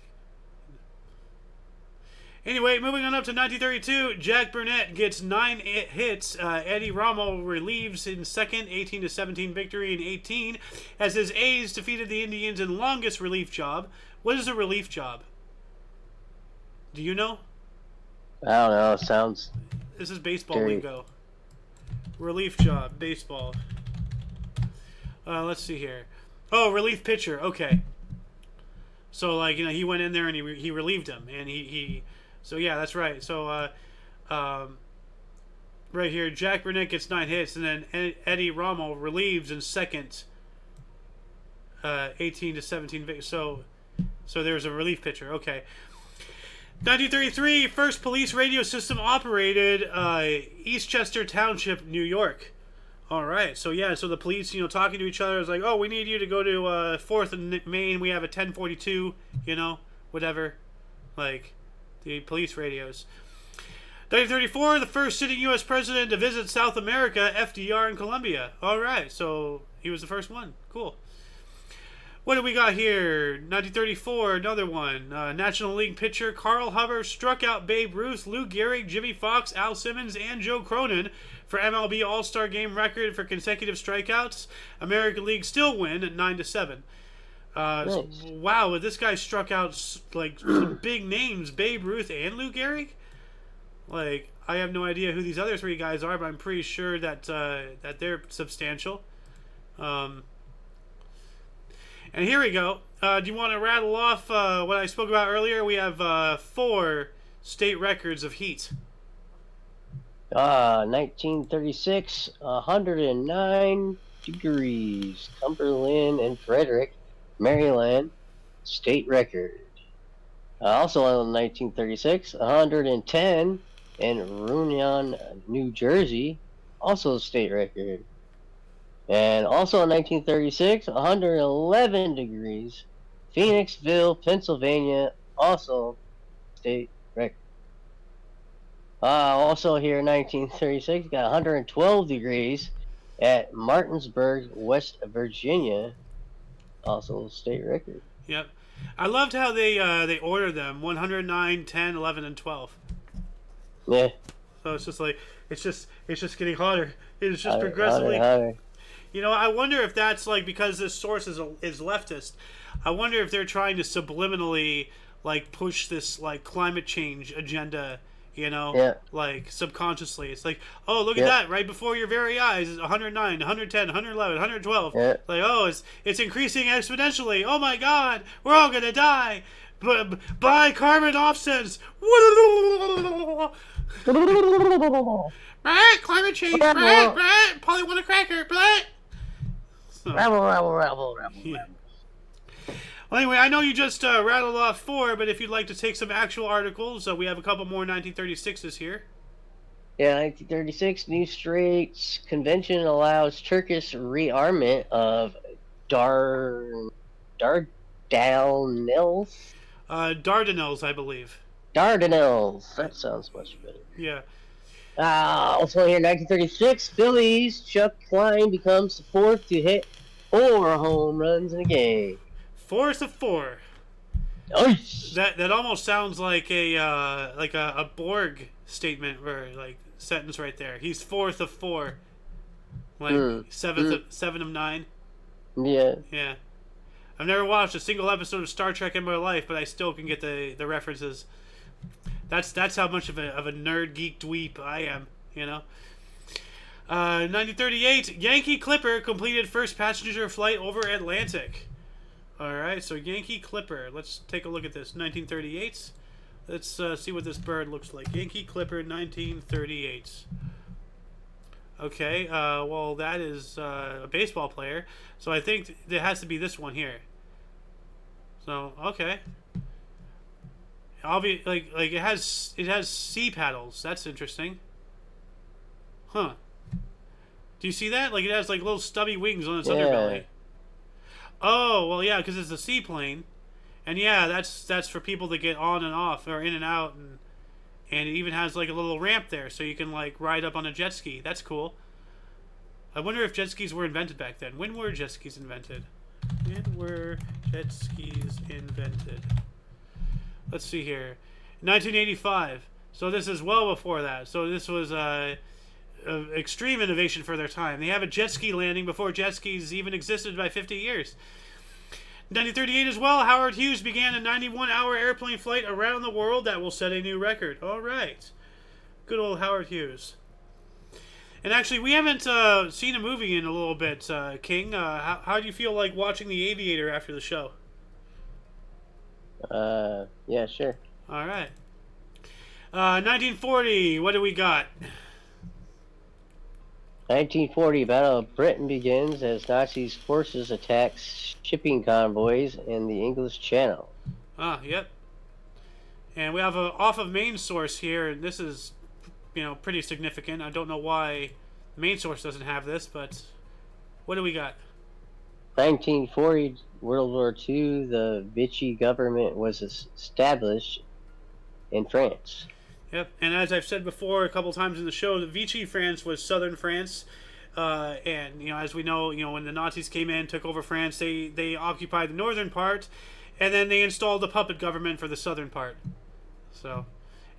anyway, moving on up to 1932, Jack Burnett gets 9 hits. Eddie Rommel relieves in second, 18-17 victory in 18, as his A's defeated the Indians in longest relief job. What is a relief job? Do you know? I don't know. It sounds. This is baseball lingo. Relief job, baseball. Let's see here. Oh, relief pitcher. Okay. So, like, he went in there and he relieved him, and he. So yeah, that's right. So, right here, Jack Burnett gets 9 hits, and then Eddie Rommel relieves in second. 18-17. So there's a relief pitcher. Okay. 1933, first police radio system operated, Eastchester Township, New York. All right. So yeah, so the police, talking to each other is like, oh, we need you to go to 4th and Main. We have a 1042. Whatever. Like, the police radios. 1934, the first sitting U.S. president to visit South America, FDR in Colombia. All right, so he was the first one. Cool. What do we got here? 1934, another one. National League pitcher Carl Hubbard struck out Babe Ruth, Lou Gehrig, Jimmy Foxx, Al Simmons, and Joe Cronin for MLB All-Star Game record for consecutive strikeouts. American League still win at 9-7. Nice. Wow, this guy struck out like some big names, Babe Ruth and Lou Gehrig. Like, I have no idea who these other 3 guys are, but I'm pretty sure that that they're substantial. And here we go. Do you want to rattle off what I spoke about earlier? We have 4 state records of heat. 1936, 109 degrees. Cumberland and Frederick, Maryland, state record. Also in 1936, 110 in Runyon, New Jersey, also state record. And also in 1936, 111 degrees, Phoenixville, Pennsylvania, also state record. Also here in 1936, got 112 degrees at Martinsburg, West Virginia, also state record. Yep. I loved how they ordered them 109, 10, 11, and 12. Yeah. So it's just like it's just getting hotter. It's just Hotter, progressively. hotter. You know, I wonder if that's like because this source is leftist. I wonder if they're trying to subliminally like push this like climate change agenda. You know, Yeah. like subconsciously, it's like, oh, look Yeah. at that right before your very eyes is 109, 110, 111, 112. Yeah. Like, oh, it's increasing exponentially. Oh my God, we're all gonna die. Buy carbon offsets. Climate change. Polly want a cracker. So, Rabble. yeah. Well, anyway, I know you just rattled off 4, but if you'd like to take some actual articles, we have a couple more 1936s here. Yeah, 1936, New Straits Convention allows Turkish rearmament of Dardanelles. Dardanelles, I believe. Dardanelles. That sounds much better. Yeah. Also here, 1936, Phillies Chuck Klein becomes the fourth to hit 4 home runs in a game. Fourth of 4. Nice. That almost sounds like a Borg statement or like sentence right there. He's fourth of 4. Like seven of 9. Yeah. Yeah. I've never watched a single episode of Star Trek in my life, but I still can get the references. That's how much of a nerd geek dweep I am, you know. 1938, Yankee Clipper completed first passenger flight over Atlantic. All right, so Yankee Clipper. Let's take a look at this. 1938. Let's see what this bird looks like. Yankee Clipper, 1938. Okay, well, that is a baseball player. So I think it has to be this one here. So, okay. Like it has sea paddles. That's interesting. Huh. Do you see that? Like it has like little stubby wings on its underbelly. Oh, well, yeah, because it's a seaplane. And yeah, that's for people to get on and off or in and out, and it even has like a little ramp there so you can like ride up on a jet ski. That's cool. I wonder if jet skis were invented back then. When were jet skis invented? When were jet skis invented? Let's see here. 1985. So this is well before that. So this was extreme innovation for their time. They have a jet ski landing before jet skis even existed by 50 years. 1938 as well, Howard Hughes began a 91-hour airplane flight around the world that will set a new record. All right. Good old Howard Hughes. And actually, we haven't seen a movie in a little bit, King. How do you feel like watching The Aviator after the show? Yeah, sure. All right. 1940, what do we got? 1940, Battle of Britain begins as Nazi forces attack shipping convoys in the English Channel. Yep. And we have a off of main source here, and this is, pretty significant. I don't know why the main source doesn't have this, but what do we got? 1940, World War II, the Vichy government was established in France. Yep, and as I've said before a couple times in the show, the Vichy France was southern France, and as we know, when the Nazis came in, took over France, they occupied the northern part, and then they installed a puppet government for the southern part. So,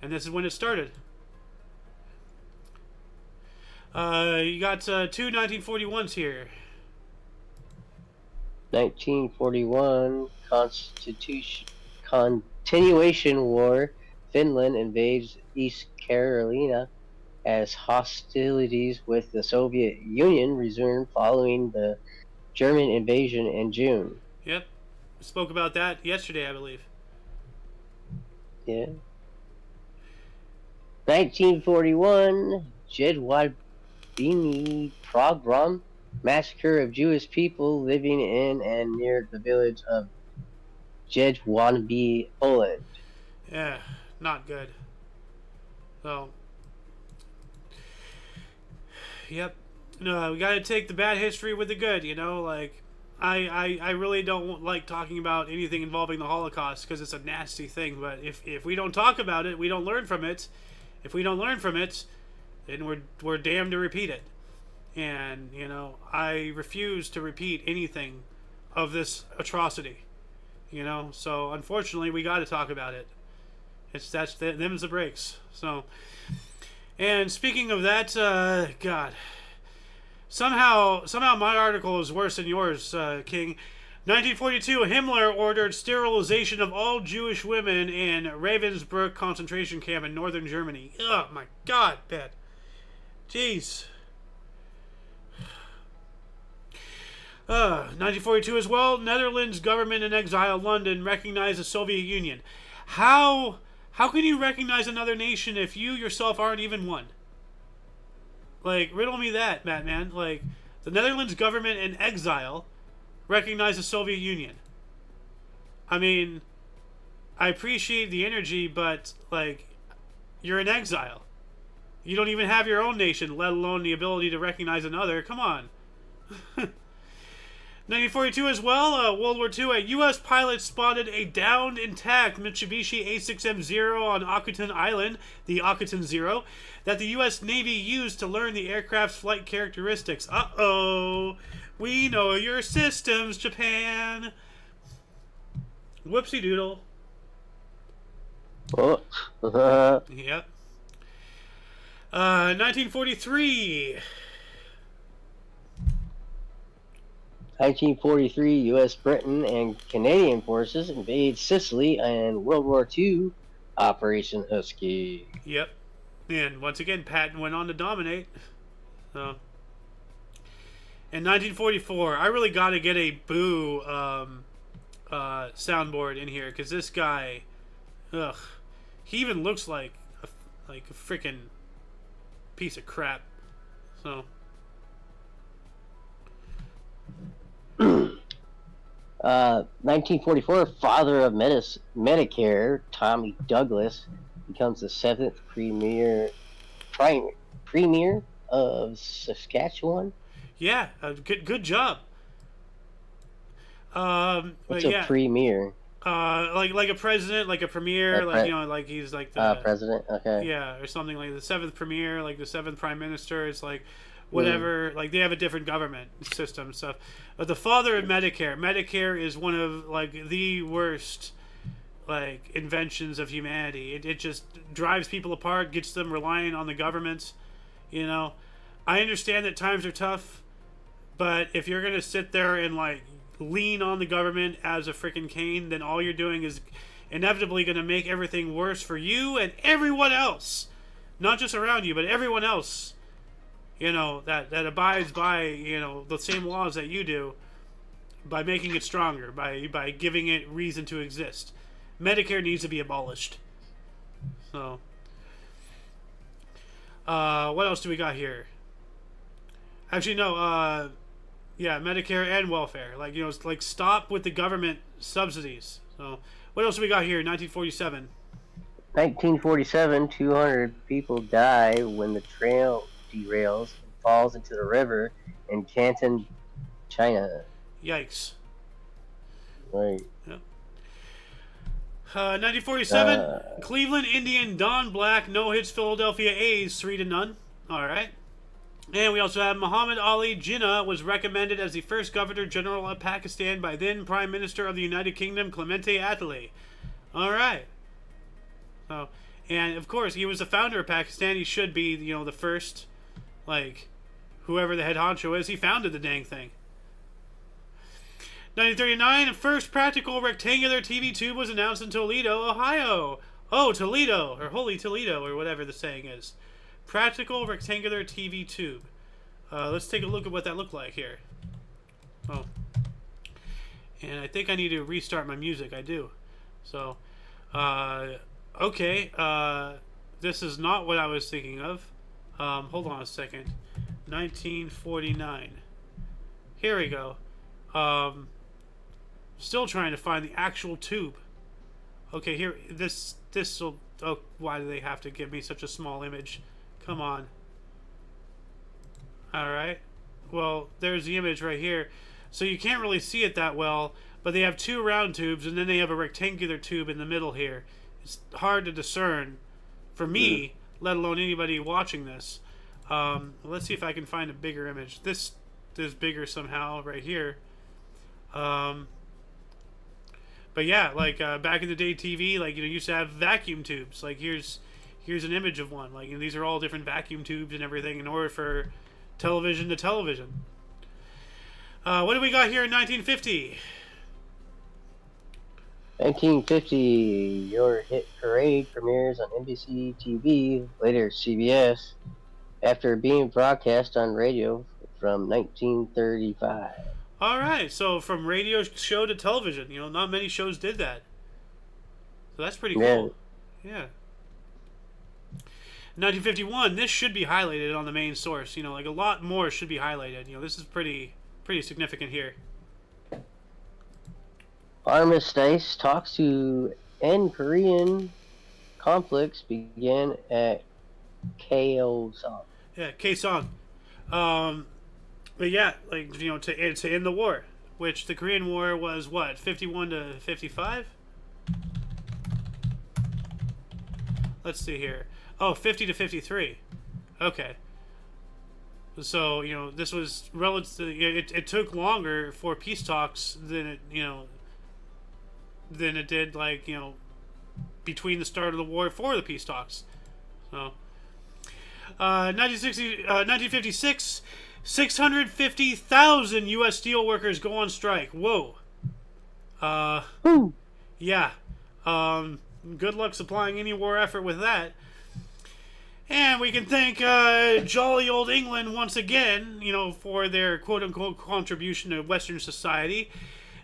and this is when it started. You got two 1941s here. 1941, Continuation War. Finland invades East Carolina as hostilities with the Soviet Union resumed following the German invasion in June. Yep. Spoke about that yesterday, I believe. Yeah. 1941, Jedwabini pogrom, massacre of Jewish people living in and near the village of Jedwabne, Poland. Yeah, not good. So, yep. No, we got to take the bad history with the good, you know? Like, I really don't like talking about anything involving the Holocaust because it's a nasty thing. But if we don't talk about it, we don't learn from it. If we don't learn from it, then we're damned to repeat it. And, you know, I refuse to repeat anything of this atrocity. You know? So, unfortunately, we got to talk about it. Them's the breaks. So, and speaking of that, God, somehow my article is worse than yours, King. 1942, Himmler ordered sterilization of all Jewish women in Ravensbrück concentration camp in northern Germany. Oh my God, bad. Jeez. 1942 as well. Netherlands government in exile, London, recognized the Soviet Union. How can you recognize another nation if you yourself aren't even one? Like, riddle me that, Batman. Like, the Netherlands government in exile recognized the Soviet Union. I mean, I appreciate the energy, but, like, you're in exile. You don't even have your own nation, let alone the ability to recognize another. Come on. 1942 as well, World War II, a U.S. pilot spotted a downed intact Mitsubishi A6M0 on Akutan Island, the Akutan Zero, that the U.S. Navy used to learn the aircraft's flight characteristics. Uh-oh. We know your systems, Japan. Whoopsie doodle. Oh. Yep. 1943. 1943, U.S., Britain, and Canadian forces invade Sicily and World War II, Operation Husky. Yep. And once again, Patton went on to dominate. So. In 1944, I really got to get a boo soundboard in here because this guy, ugh, he even looks like a freaking piece of crap. So. 1944, father of Medicare, Tommy Douglas, becomes the 7th premier of Saskatchewan. Yeah, good job. What's a premier? Like a president, like a premier, like, you know, like he's like the president. Okay. Yeah, or something like the 7th premier, like the 7th prime minister. It's like whatever. Like they have a different government system and stuff. But the father of Medicare. Medicare is one of like the worst like inventions of humanity. It just drives people apart, gets them relying on the government. You know, I understand that times are tough, but if you're gonna sit there and like lean on the government as a freaking cane, then all you're doing is inevitably gonna make everything worse for you and everyone else. Not just around you, but everyone else. You know, that abides by, you know, the same laws that you do, by making it stronger, by giving it reason to exist. Medicare needs to be abolished. So, what else do we got here? Actually, no, yeah, Medicare and welfare. Like, you know, it's like stop with the government subsidies. So, what else do we got here? 1947. 1947, 200 people die when the trail derails and falls into the river in Canton, China. Yikes. Right. Yep. 1947, Cleveland Indian Don Black no-hits Philadelphia A's 3-0. All right. And we also have Muhammad Ali Jinnah was recommended as the first Governor General of Pakistan by then Prime Minister of the United Kingdom, Clemente Attlee. All right. So, and of course, he was the founder of Pakistan. He should be, you know, the first, like, whoever the head honcho is. He founded the dang thing. 1939, the first practical rectangular TV tube was announced in Toledo, Ohio. Oh, Toledo, or Holy Toledo, or whatever the saying is. Practical rectangular TV tube. Let's take a look at what that looked like here. Oh. And I think I need to restart my music. I do. So, okay. This is not what I was thinking of. Hold on a second. 1949. Here we go. Still trying to find the actual tube. Okay, here. This will. Oh, why do they have to give me such a small image? Come on. All right. Well, there's the image right here. So you can't really see it that well, but they have two round tubes, and then they have a rectangular tube in the middle here. It's hard to discern for me, let alone anybody watching this. Let's see if I can find a bigger image. This is bigger somehow right here. But yeah, like back in the day, TV, like, you know, used to have vacuum tubes. Like here's an image of one. Like, you know, these are all different vacuum tubes and everything in order for television to television. What do we got here in 1950? 1950, your hit Parade premieres on NBC TV, later CBS, after being broadcast on radio from 1935. All right, so from radio show to television, you know, not many shows did that. So that's pretty cool. Yeah. 1951, this should be highlighted on the main source. You know, like a lot more should be highlighted. You know, this is pretty significant here. Armistice talks to end Korean conflicts began at Kaesong. Yeah, Kaesong. But yeah, like, you know, to end the war, which the Korean War was what, 51 to 55? Let's see here. Oh, 50 to 53. Okay. So, you know, this was relatively. It took longer for peace talks than it did, like, you know, between the start of the war for the peace talks. So, 1956, 650,000 U.S. steel workers go on strike. Whoa. Yeah. Good luck supplying any war effort with that. And we can thank jolly old England once again, you know, for their quote-unquote contribution to Western society.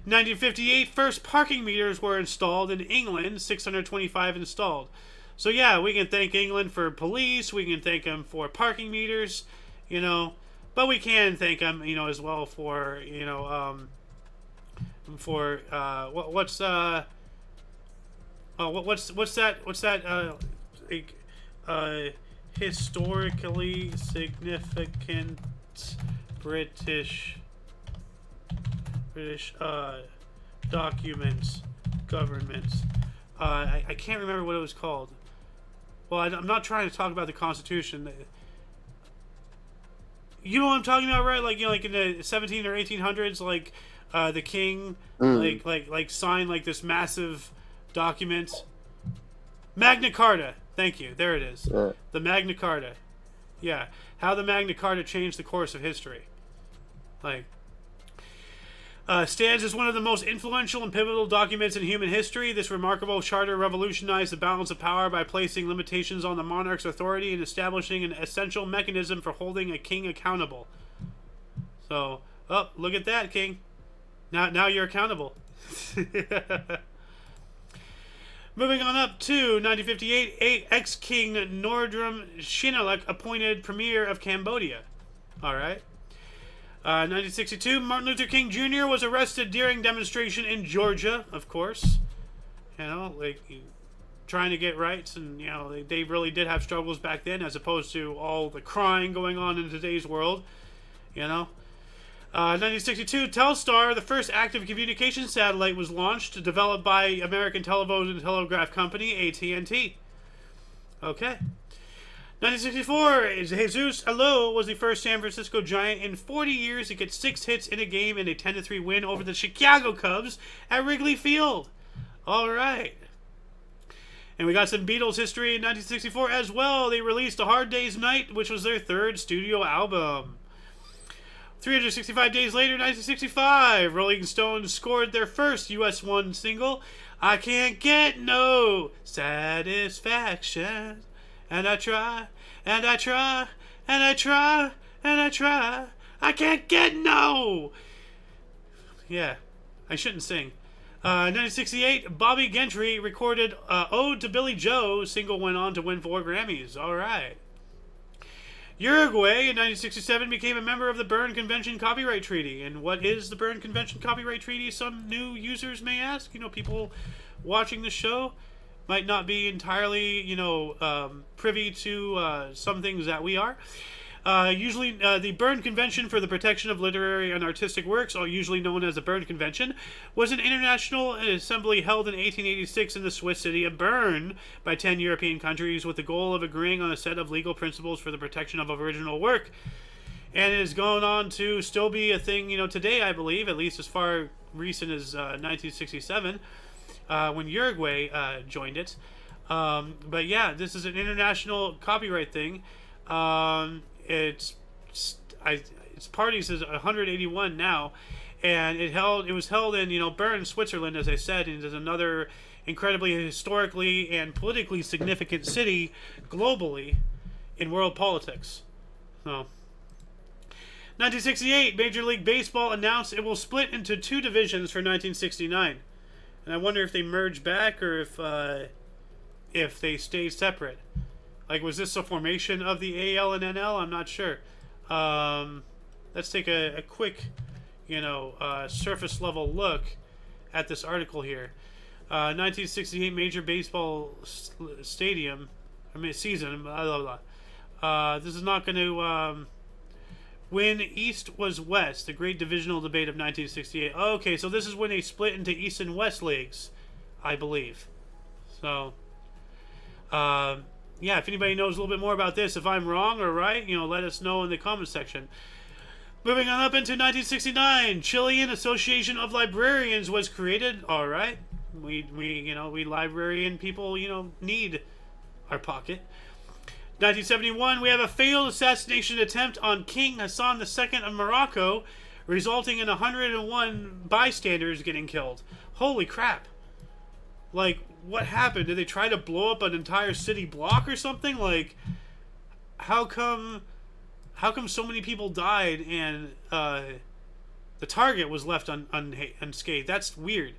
1958, first parking meters were installed in England, 625 installed. So yeah, we can thank England for police, we can thank them for parking meters, you know, but we can thank them, you know, as well for, you know, what's that historically significant British documents, governments. I can't remember what it was called. Well, I'm not trying to talk about the Constitution. You know what I'm talking about, right? Like, you know, like in the 17 or 1800s, like the king, like signed like this massive document. Magna Carta. Thank you. There it is. The Magna Carta. Yeah. How the Magna Carta changed the course of history. Like, stands as one of the most influential and pivotal documents in human history. This remarkable charter revolutionized the balance of power by placing limitations on the monarch's authority and establishing an essential mechanism for holding a king accountable. So, oh, look at that, king. Now you're accountable. Moving on up to 1958, ex-king Norodom Sihanouk appointed premier of Cambodia. All right. 1962, Martin Luther King Jr. was arrested during demonstration in Georgia, of course. You know, like, trying to get rights, and, you know, they really did have struggles back then, as opposed to all the crying going on in today's world. You know. 1962, Telstar, the first active communication satellite, was launched, developed by American Telephone and Telegraph Company, AT&T. Okay. 1964, Jesus Alou was the first San Francisco Giant in 40 years to get 6 hits in a game and a 10-3 win over the Chicago Cubs at Wrigley Field. All right. And we got some Beatles history in 1964 as well. They released A Hard Day's Night, which was their third studio album. 365 days later, 1965, Rolling Stones scored their first US 1 single, I Can't Get No Satisfaction. And I try, and I try, and I try, and I try, I can't get no. Yeah, I shouldn't sing. 1968, Bobby Gentry recorded Ode to Billy Joe. Single went on to win 4 Grammys. All right. Uruguay in 1967 became a member of the Berne Convention Copyright Treaty. And what is the Berne Convention Copyright Treaty? Some new users may ask. You know, people watching the show might not be entirely, privy to some things that we are. Usually, the Berne Convention for the Protection of Literary and Artistic Works, or usually known as the Berne Convention, was an international assembly held in 1886 in the Swiss city of Bern by 10 European countries with the goal of agreeing on a set of legal principles for the protection of original work. And it is going on to still be a thing, today, I believe, at least as far recent as 1967, when Uruguay joined it. But yeah, this is an international copyright thing. Its parties is 181 now, and it was held in Bern, Switzerland, as I said, and is another incredibly historically and politically significant city globally in world politics. So, 1968, Major League Baseball announced it will split into 2 divisions for 1969, and I wonder if they merge back or if they stay separate. Like, was this a formation of the AL and NL? I'm not sure. Let's take a quick, surface level look at this article here. 1968 Major Baseball Stadium, season, blah, blah, blah. This is not going to, when East was West, the great divisional debate of 1968. Okay, so this is when they split into East and West leagues, I believe. So, yeah, if anybody knows a little bit more about this, if I'm wrong or right, let us know in the comments section. Moving on up into 1969, Chilean Association of Librarians was created. All right, we librarian people, need our pocket. 1971, we have a failed assassination attempt on King Hassan II of Morocco, resulting in 101 bystanders getting killed. Holy crap! Like, what happened? Did they try to blow up an entire city block or something? Like, how come so many people died and the target was left unscathed? That's weird.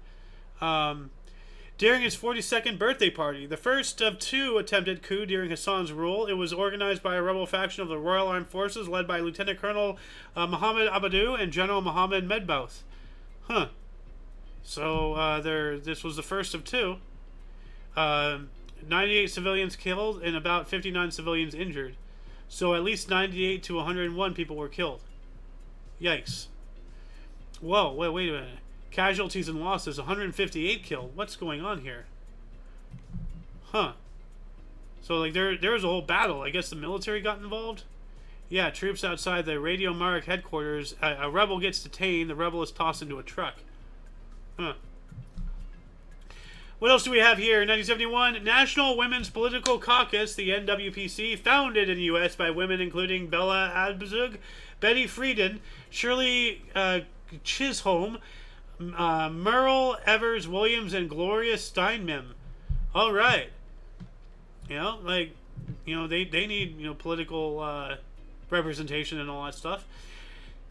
During his 42nd birthday party, the first of 2 attempted coup during Hassan's rule, it was organized by a rebel faction of the Royal Armed Forces led by Lieutenant Colonel Mohammed Abadou and General Mohammed Medbouth. Huh. So this was the first of 2. 98 civilians killed and about 59 civilians injured. So at least 98 to 101 people were killed. Yikes. Whoa, wait a minute. Casualties and losses, 158 killed. What's going on here? Huh. So like there was a whole battle. I guess the military got involved? Yeah, troops outside the Radio Marek headquarters. A rebel gets detained. The rebel is tossed into a truck. Huh. What else do we have here? 1971, National Women's Political Caucus, the NWPC, founded in the U.S. by women including Bella Abzug, Betty Friedan, Shirley Chisholm, Merle Evers Williams, and Gloria Steinmem. All right. They need, political representation and all that stuff.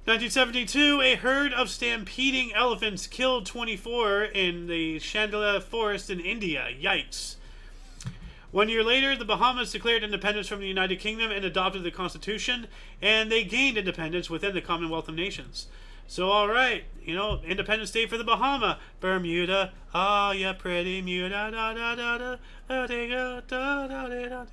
1972, a herd of stampeding elephants killed 24 in the Chandela Forest in India. Yikes. 1 year later, the Bahamas declared independence from the United Kingdom and adopted the Constitution, and they gained independence within the Commonwealth of Nations. So, all right, Independence Day for the Bahama. Bermuda, ah, yeah, pretty Muda, da da da da, da da da da da da.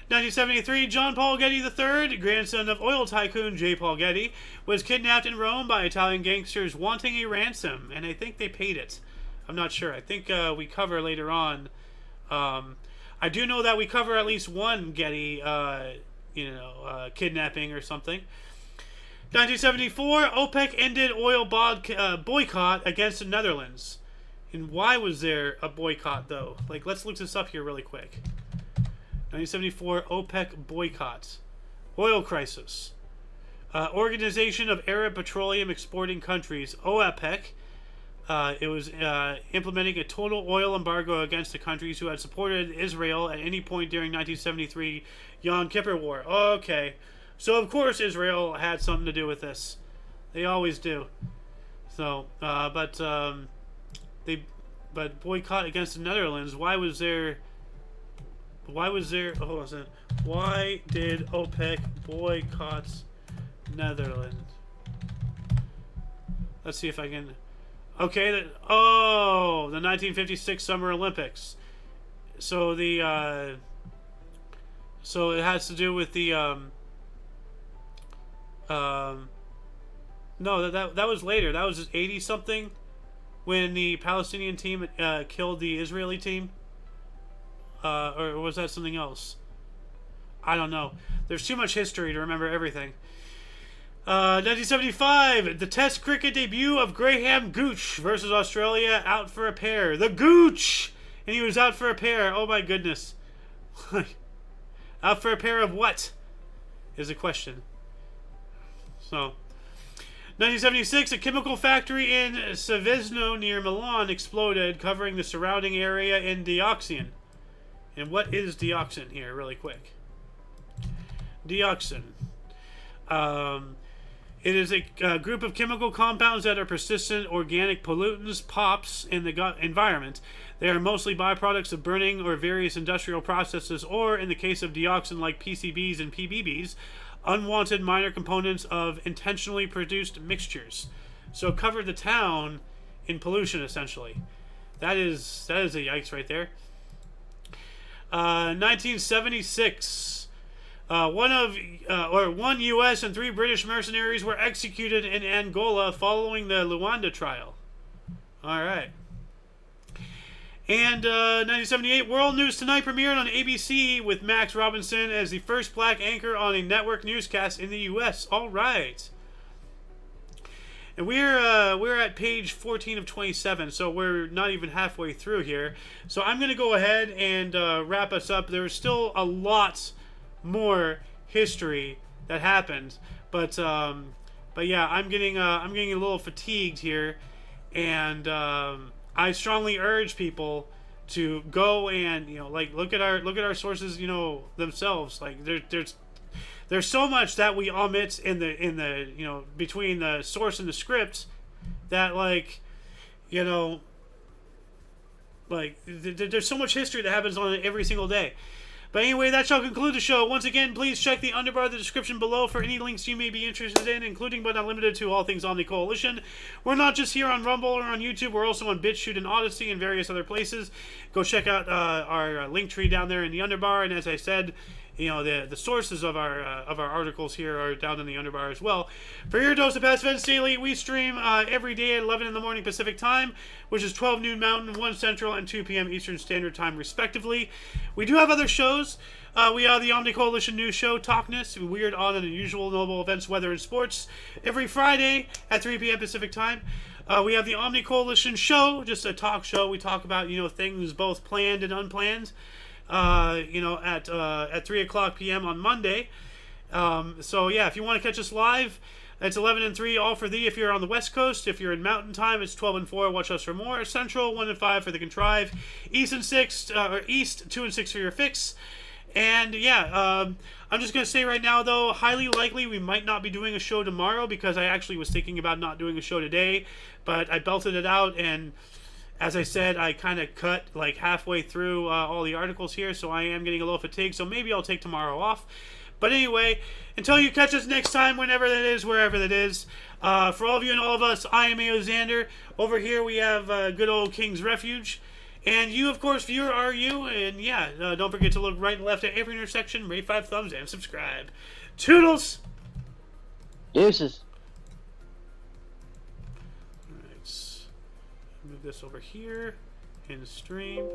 1973, John Paul Getty III, grandson of oil tycoon J. Paul Getty, was kidnapped in Rome by Italian gangsters wanting a ransom, and I think they paid it. I'm not sure. I think we cover later on. I do know that we cover at least one Getty, kidnapping or something. 1974, OPEC ended oil boycott against the Netherlands. And why was there a boycott, though? Like, let's look this up here really quick. 1974 OPEC boycott. Oil crisis. Organization of Arab Petroleum Exporting Countries, OPEC. It was implementing a total oil embargo against the countries who had supported Israel at any point during 1973 Yom Kippur War. Okay. So, of course, Israel had something to do with this. They always do. So, but boycott against the Netherlands. Why was there Why was there? Hold on a second. Why did OPEC boycott Netherlands? Let's see if I can. Okay. The 1956 Summer Olympics. So the so it has to do with the no, that was later. That was 80 something when the Palestinian team killed the Israeli team. Or was that something else? I don't know. There's too much history to remember everything. 1975, the Test cricket debut of Graham Gooch versus Australia, out for a pair. The Gooch! And he was out for a pair. Oh my goodness. Out for a pair of what? Is the question. So, 1976, a chemical factory in Seveso near Milan exploded, covering the surrounding area in dioxin. And what is dioxin here, really quick? Dioxin. It is a group of chemical compounds that are persistent organic pollutants, POPs, in the environment. They are mostly byproducts of burning or various industrial processes, or, in the case of dioxin like PCBs and PBBs, unwanted minor components of intentionally produced mixtures. So covered the town in pollution, essentially. That is a yikes right there. 1976. One U.S. and 3 British mercenaries were executed in Angola following the Luanda trial. All right. And 1978, World News Tonight premiered on ABC with Max Robinson as the first black anchor on a network newscast in the U.S. All right. And we're at page 14 of 27, so we're not even halfway through here. So I'm going to go ahead and wrap us up. There's still a lot more history that happened, but yeah, I'm getting a little fatigued here, and I strongly urge people to go and look at our sources themselves. Like there's so much that we omit in the between the source and the script that there's so much history that happens on it every single day. But anyway, that shall conclude the show. Once again, please check the underbar of the description below for any links you may be interested in, including but not limited to all things Omni Coalition. We're not just here on Rumble or on YouTube. We're also on BitChute and Odyssey and various other places. Go check out our link tree down there in the underbar. And as I said, the sources of our articles here are down in the underbar as well. For your dose of past events daily, we stream every day at 11 in the morning Pacific time, which is 12 noon Mountain, 1 Central, and 2 p.m. Eastern Standard Time, respectively. We do have other shows. We have the Omni Coalition News Show, TOCNS, Weird, Odd, and Unusual Noble Events, Weather, and Sports, every Friday at 3 p.m. Pacific Time. We have the Omni Coalition Show, just a talk show. We talk about things both planned and unplanned. At 3 o'clock p.m. on Monday. So yeah, if you want to catch us live, it's 11 and 3, all for thee if you're on the West Coast. If you're in Mountain Time, it's 12 and 4, watch us for more. Central, 1 and 5 for the Contrive. East and 6, or East, 2 and 6 for your fix. And yeah, I'm just going to say right now, though, highly likely we might not be doing a show tomorrow, because I actually was thinking about not doing a show today, but I belted it out, and as I said, I kind of cut like halfway through all the articles here, so I am getting a little fatigued, so maybe I'll take tomorrow off. But anyway, until you catch us next time, whenever that is, wherever that is, for all of you and all of us, I am A.O. Xander. Over here we have good old King's Refuge. And you, of course, viewer, are you. And yeah, don't forget to look right and left at every intersection, rate 5 thumbs, and subscribe. Toodles! Deuces. Alright, move this over here in the stream.